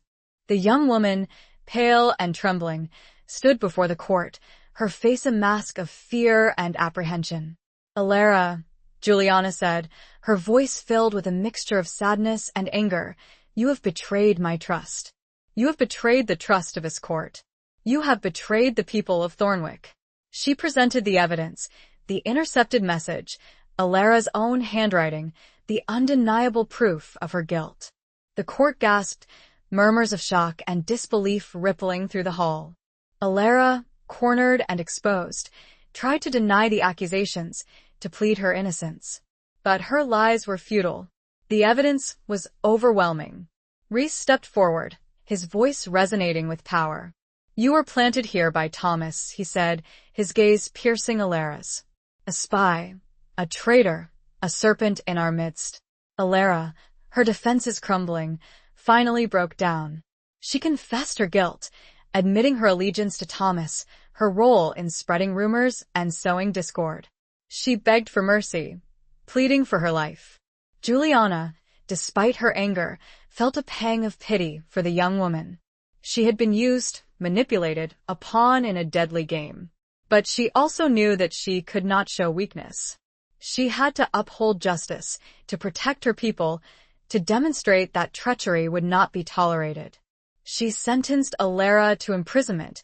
The young woman, pale and trembling, stood before the court, her face a mask of fear and apprehension. "Elara," Juliana said, her voice filled with a mixture of sadness and anger. "You have betrayed my trust. You have betrayed the trust of his court. You have betrayed the people of Thornwick." She presented the evidence, the intercepted message, Alara's own handwriting, the undeniable proof of her guilt. The court gasped, murmurs of shock and disbelief rippling through the hall. Alara, cornered and exposed, tried to deny the accusations, to plead her innocence. But her lies were futile. The evidence was overwhelming. Rhys stepped forward, his voice resonating with power. "You were planted here by Thomas," he said, his gaze piercing Alara's. "A spy, a traitor, a serpent in our midst." Alara, her defenses crumbling, finally broke down. She confessed her guilt, admitting her allegiance to Thomas, her role in spreading rumors and sowing discord. She begged for mercy, pleading for her life. Juliana, despite her anger, felt a pang of pity for the young woman. She had been used, manipulated, a pawn in a deadly game. But she also knew that she could not show weakness. She had to uphold justice, to protect her people, to demonstrate that treachery would not be tolerated. She sentenced Alara to imprisonment,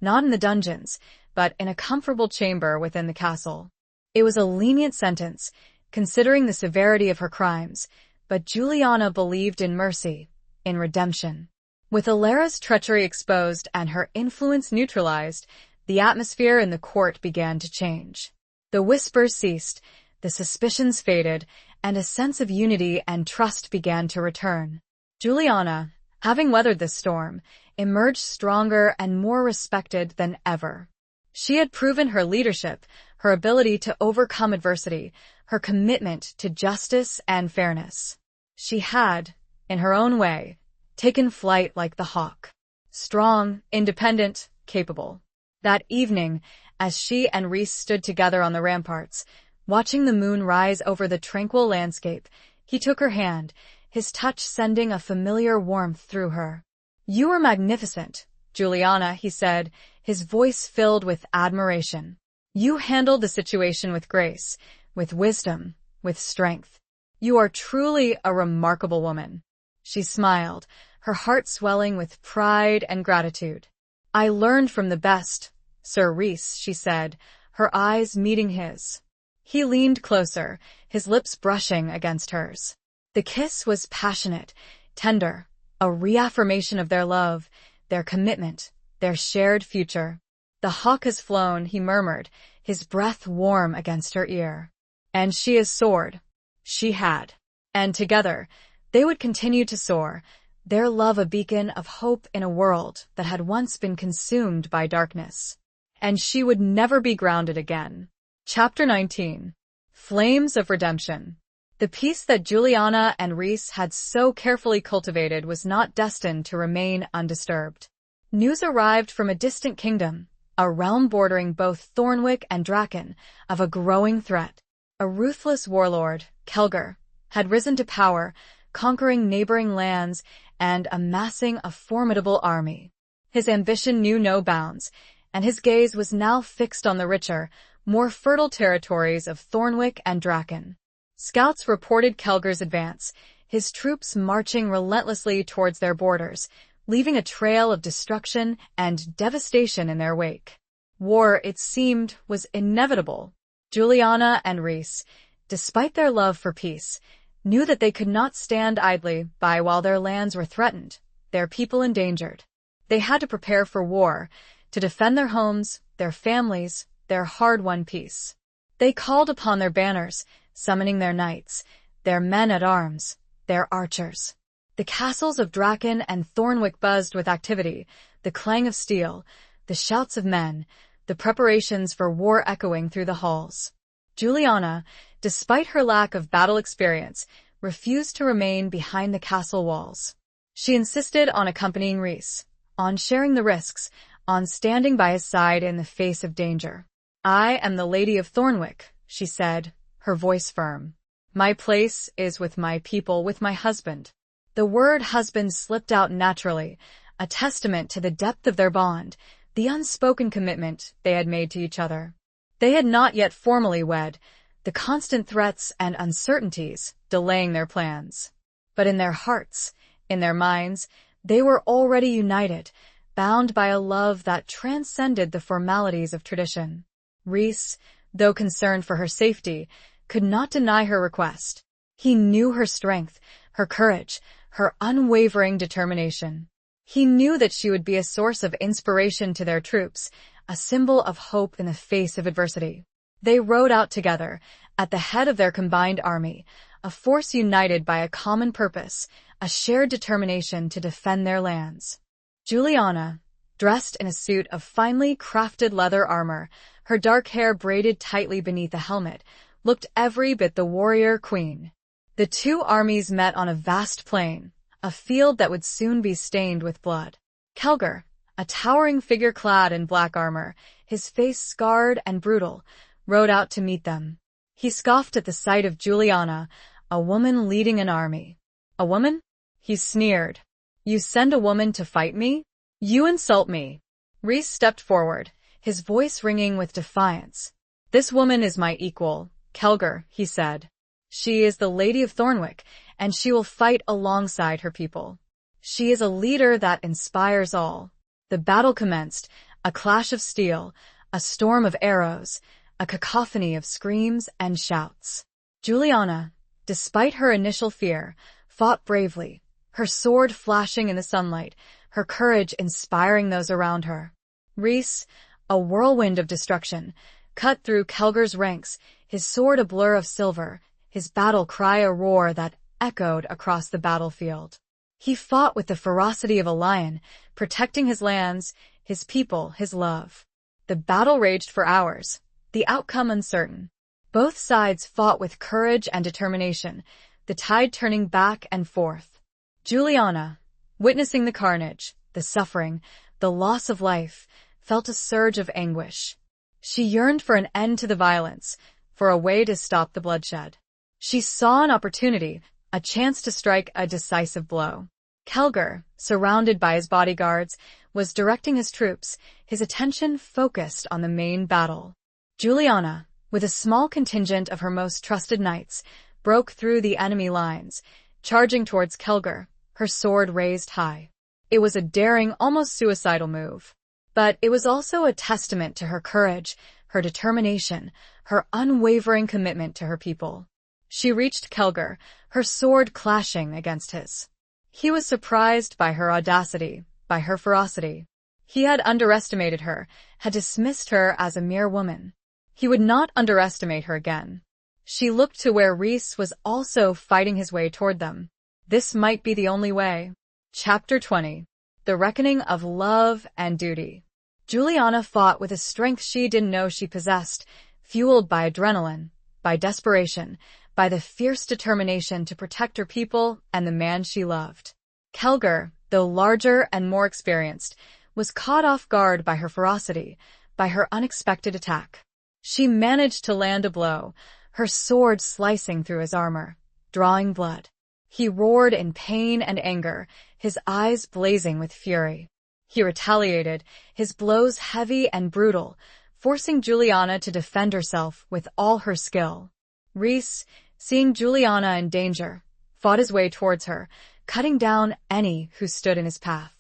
not in the dungeons, but in a comfortable chamber within the castle. It was a lenient sentence, considering the severity of her crimes, but Juliana believed in mercy, in redemption. With Alara's treachery exposed and her influence neutralized, the atmosphere in the court began to change. The whispers ceased, the suspicions faded, and a sense of unity and trust began to return. Juliana, having weathered this storm, emerged stronger and more respected than ever. She had proven her leadership, her ability to overcome adversity, her commitment to justice and fairness. She had, in her own way, taken flight like the hawk. Strong, independent, capable. That evening, as she and Rhys stood together on the ramparts, watching the moon rise over the tranquil landscape, he took her hand, his touch sending a familiar warmth through her. "You are magnificent, Juliana," he said, his voice filled with admiration. "You handled the situation with grace, with wisdom, with strength. You are truly a remarkable woman." She smiled, her heart swelling with pride and gratitude. "I learned from the best, Sir Rhys," she said, her eyes meeting his. He leaned closer, his lips brushing against hers. The kiss was passionate, tender, a reaffirmation of their love, their commitment, their shared future. "The hawk has flown," he murmured, his breath warm against her ear. "And she has soared." She had. And together, they would continue to soar, their love a beacon of hope in a world that had once been consumed by darkness. And she would never be grounded again. Chapter 19. Flames of Redemption. The peace that Juliana and Rhys had so carefully cultivated was not destined to remain undisturbed. News arrived from a distant kingdom, a realm bordering both Thornwick and Draken, of a growing threat. A ruthless warlord, Kelgar, had risen to power, conquering neighboring lands and amassing a formidable army. His ambition knew no bounds, and his gaze was now fixed on the richer, more fertile territories of Thornwick and Draken. Scouts reported Kelgar's advance, his troops marching relentlessly towards their borders, leaving a trail of destruction and devastation in their wake. War, it seemed, was inevitable. Juliana and Rhys, despite their love for peace, knew that they could not stand idly by while their lands were threatened, their people endangered. They had to prepare for war, to defend their homes, their families, their hard-won peace. They called upon their banners, summoning their knights, their men-at-arms, their archers. The castles of Draken and Thornwick buzzed with activity, the clang of steel, the shouts of men, the preparations for war echoing through the halls. Juliana, despite her lack of battle experience, refused to remain behind the castle walls. She insisted on accompanying Rhys, on sharing the risks, on standing by his side in the face of danger. "I am the Lady of Thornwick," she said, her voice firm. "My place is with my people, with my husband." The word husband slipped out naturally, a testament to the depth of their bond, the unspoken commitment they had made to each other. They had not yet formally wed, the constant threats and uncertainties delaying their plans. But in their hearts, in their minds, they were already united, bound by a love that transcended the formalities of tradition. Rhys, though concerned for her safety, could not deny her request. He knew her strength, her courage, her unwavering determination. He knew that she would be a source of inspiration to their troops, a symbol of hope in the face of adversity. They rode out together, at the head of their combined army, a force united by a common purpose, a shared determination to defend their lands. Juliana, dressed in a suit of finely crafted leather armor, her dark hair braided tightly beneath a helmet, looked every bit the warrior queen. The two armies met on a vast plain, a field that would soon be stained with blood. Kelgar, a towering figure clad in black armor, his face scarred and brutal, rode out to meet them. He scoffed at the sight of Juliana, a woman leading an army. A woman? He sneered. You send a woman to fight me? You insult me. Rhys stepped forward, his voice ringing with defiance. This woman is my equal, Kelgar, he said. She is the Lady of Thornwick, and she will fight alongside her people. She is a leader that inspires all. The battle commenced, a clash of steel, a storm of arrows, a cacophony of screams and shouts. Juliana, despite her initial fear, fought bravely, her sword flashing in the sunlight, her courage inspiring those around her. Rhys, a whirlwind of destruction, cut through Kelgar's ranks, his sword a blur of silver, his battle cry a roar that echoed across the battlefield. He fought with the ferocity of a lion, protecting his lands, his people, his love. The battle raged for hours, the outcome uncertain. Both sides fought with courage and determination, the tide turning back and forth. Juliana, witnessing the carnage, the suffering, the loss of life, felt a surge of anguish. She yearned for an end to the violence, for a way to stop the bloodshed. She saw an opportunity, a chance to strike a decisive blow. Kelgar, surrounded by his bodyguards, was directing his troops, his attention focused on the main battle. Juliana, with a small contingent of her most trusted knights, broke through the enemy lines, charging towards Kelgar, her sword raised high. It was a daring, almost suicidal move. But it was also a testament to her courage, her determination, her unwavering commitment to her people. She reached Kelgar, her sword clashing against his. He was surprised by her audacity, by her ferocity. He had underestimated her, had dismissed her as a mere woman. He would not underestimate her again. She looked to where Rhys was also fighting his way toward them. This might be the only way. Chapter 20. The Reckoning of Love and Duty. Juliana fought with a strength she didn't know she possessed, fueled by adrenaline, by desperation, by the fierce determination to protect her people and the man she loved. Kelgar, though larger and more experienced, was caught off guard by her ferocity, by her unexpected attack. She managed to land a blow, her sword slicing through his armor, drawing blood. He roared in pain and anger, his eyes blazing with fury. He retaliated, his blows heavy and brutal, forcing Juliana to defend herself with all her skill. Rhys, seeing Juliana in danger, fought his way towards her, cutting down any who stood in his path.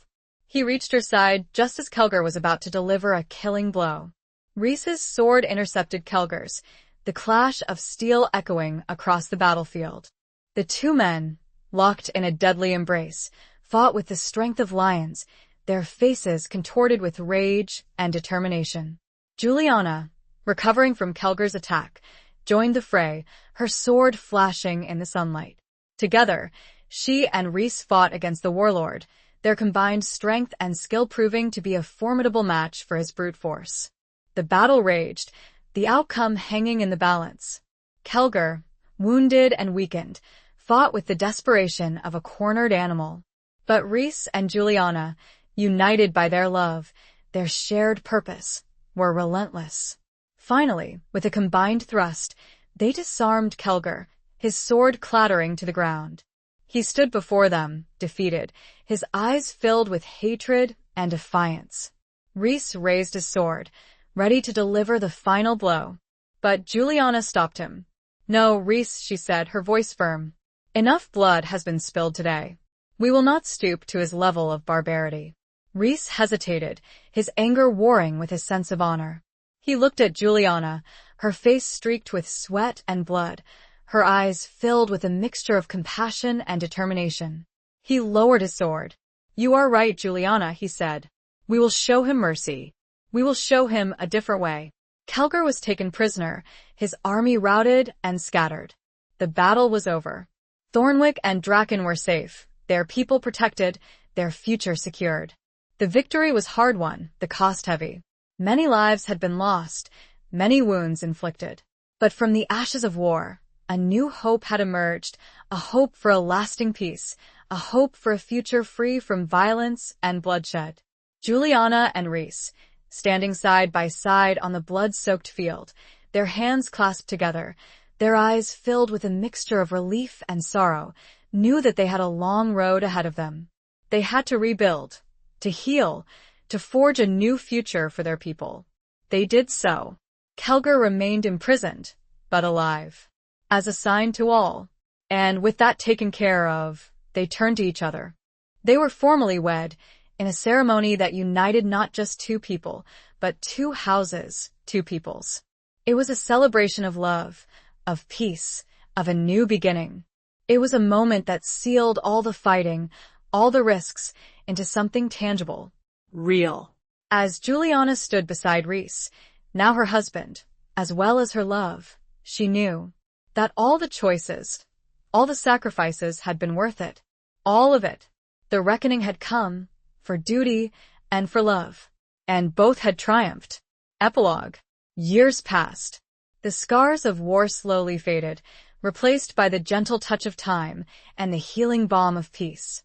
He reached her side just as Kelgar was about to deliver a killing blow. Rhys's sword intercepted Kelgar's, the clash of steel echoing across the battlefield. The two men, locked in a deadly embrace, fought with the strength of lions, their faces contorted with rage and determination. Juliana, recovering from Kelgar's attack, joined the fray, her sword flashing in the sunlight. Together, she and Rhys fought against the warlord, their combined strength and skill proving to be a formidable match for his brute force. The battle raged, the outcome hanging in the balance. Kelgar, wounded and weakened, fought with the desperation of a cornered animal. But Rhys and Juliana, united by their love, their shared purpose, were relentless. Finally, with a combined thrust, they disarmed Kelgar, his sword clattering to the ground. He stood before them, defeated, his eyes filled with hatred and defiance. Rhys raised his sword, ready to deliver the final blow. But Juliana stopped him, No, Reese, she said, her voice firm. Enough blood has been spilled today. We will not stoop to his level of barbarity. Reese hesitated, his anger warring with his sense of honor. He looked at Juliana, her face streaked with sweat and blood, her eyes filled with a mixture of compassion and determination. He lowered his sword. You are right, Juliana, he said. We will show him mercy. We will show him a different way. Kelgar was taken prisoner, his army routed and scattered. The battle was over. Thornwick and Draken were safe, their people protected, their future secured. The victory was hard-won, the cost heavy. Many lives had been lost, many wounds inflicted. But from the ashes of war, a new hope had emerged, a hope for a lasting peace, a hope for a future free from violence and bloodshed. Juliana and Reese, standing side by side on the blood-soaked field, their hands clasped together, their eyes filled with a mixture of relief and sorrow, knew that they had a long road ahead of them. They had to rebuild, to heal, to forge a new future for their people. They did so. Kelgar remained imprisoned, but alive. As a sign to all. And with that taken care of, they turned to each other. They were formally wed, in a ceremony that united not just two people, but two houses, two peoples. It was a celebration of love, of peace, of a new beginning. It was a moment that sealed all the fighting, all the risks, into something tangible. Real. As Juliana stood beside Reese, now her husband, as well as her love, she knew that all the choices, all the sacrifices had been worth it. All of it. The reckoning had come, for duty and for love. And both had triumphed. Epilogue. Years passed. The scars of war slowly faded, replaced by the gentle touch of time and the healing balm of peace.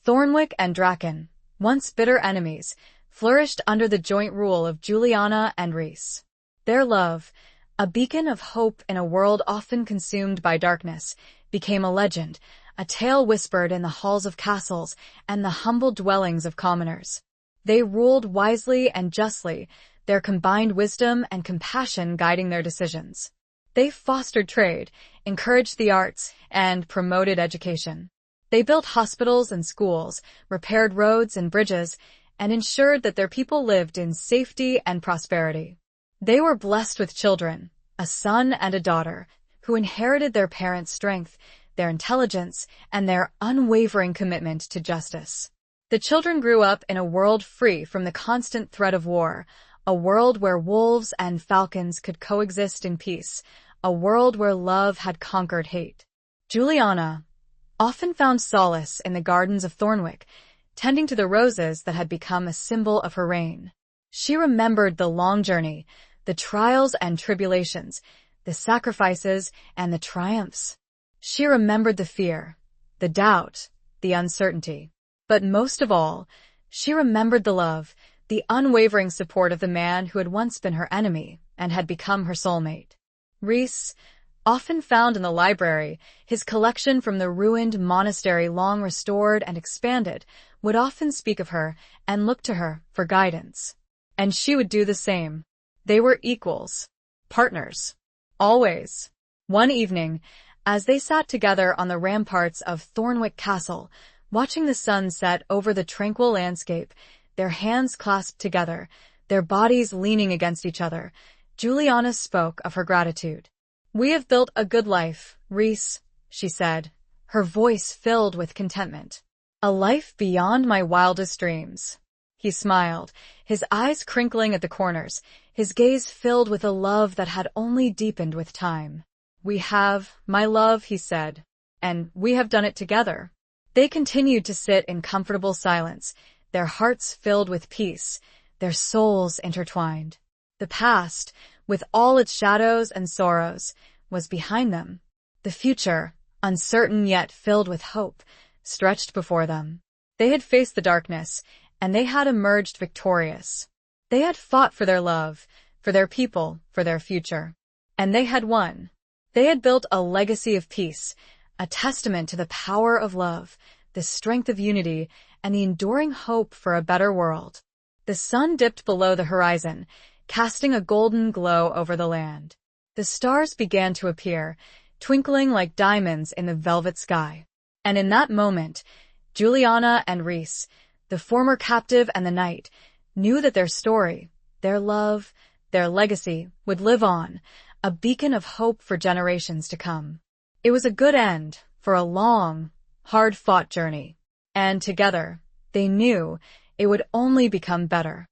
Thornwick and Draken, once bitter enemies, flourished under the joint rule of Juliana and Reese. Their love, a beacon of hope in a world often consumed by darkness, became a legend, a tale whispered in the halls of castles and the humble dwellings of commoners. They ruled wisely and justly, their combined wisdom and compassion guiding their decisions. They fostered trade, encouraged the arts, and promoted education. They built hospitals and schools, repaired roads and bridges, and ensured that their people lived in safety and prosperity. They were blessed with children, a son and a daughter, who inherited their parents' strength, their intelligence, and their unwavering commitment to justice. The children grew up in a world free from the constant threat of war, a world where wolves and falcons could coexist in peace, a world where love had conquered hate. Juliana often found solace in the gardens of Thornwick, tending to the roses that had become a symbol of her reign. She remembered the long journey, the trials and tribulations, the sacrifices and the triumphs. She remembered the fear, the doubt, the uncertainty. But most of all, she remembered the love, the unwavering support of the man who had once been her enemy and had become her soulmate. Reese, often found in the library, his collection from the ruined monastery long restored and expanded, would often speak of her and look to her for guidance. And she would do the same. They were equals, partners, always. One evening, as they sat together on the ramparts of Thornwick Castle, watching the sun set over the tranquil landscape, their hands clasped together, their bodies leaning against each other, Juliana spoke of her gratitude. "We have built a good life, Reese," she said, her voice filled with contentment. "A life beyond my wildest dreams." He smiled, his eyes crinkling at the corners, his gaze filled with a love that had only deepened with time. "We have, my love," he said, "and we have done it together." They continued to sit in comfortable silence, their hearts filled with peace, their souls intertwined. The past, with all its shadows and sorrows, was behind them. The future, uncertain yet filled with hope, stretched before them. They had faced the darkness, and they had emerged victorious. They had fought for their love, for their people, for their future. And they had won. They had built a legacy of peace, a testament to the power of love, the strength of unity, and the enduring hope for a better world. The sun dipped below the horizon, casting a golden glow over the land. The stars began to appear, twinkling like diamonds in the velvet sky. And in that moment, Juliana and Rhys, the former captive and the knight, knew that their story, their love, their legacy would live on, a beacon of hope for generations to come. It was a good end for a long, hard-fought journey, and together, they knew it would only become better.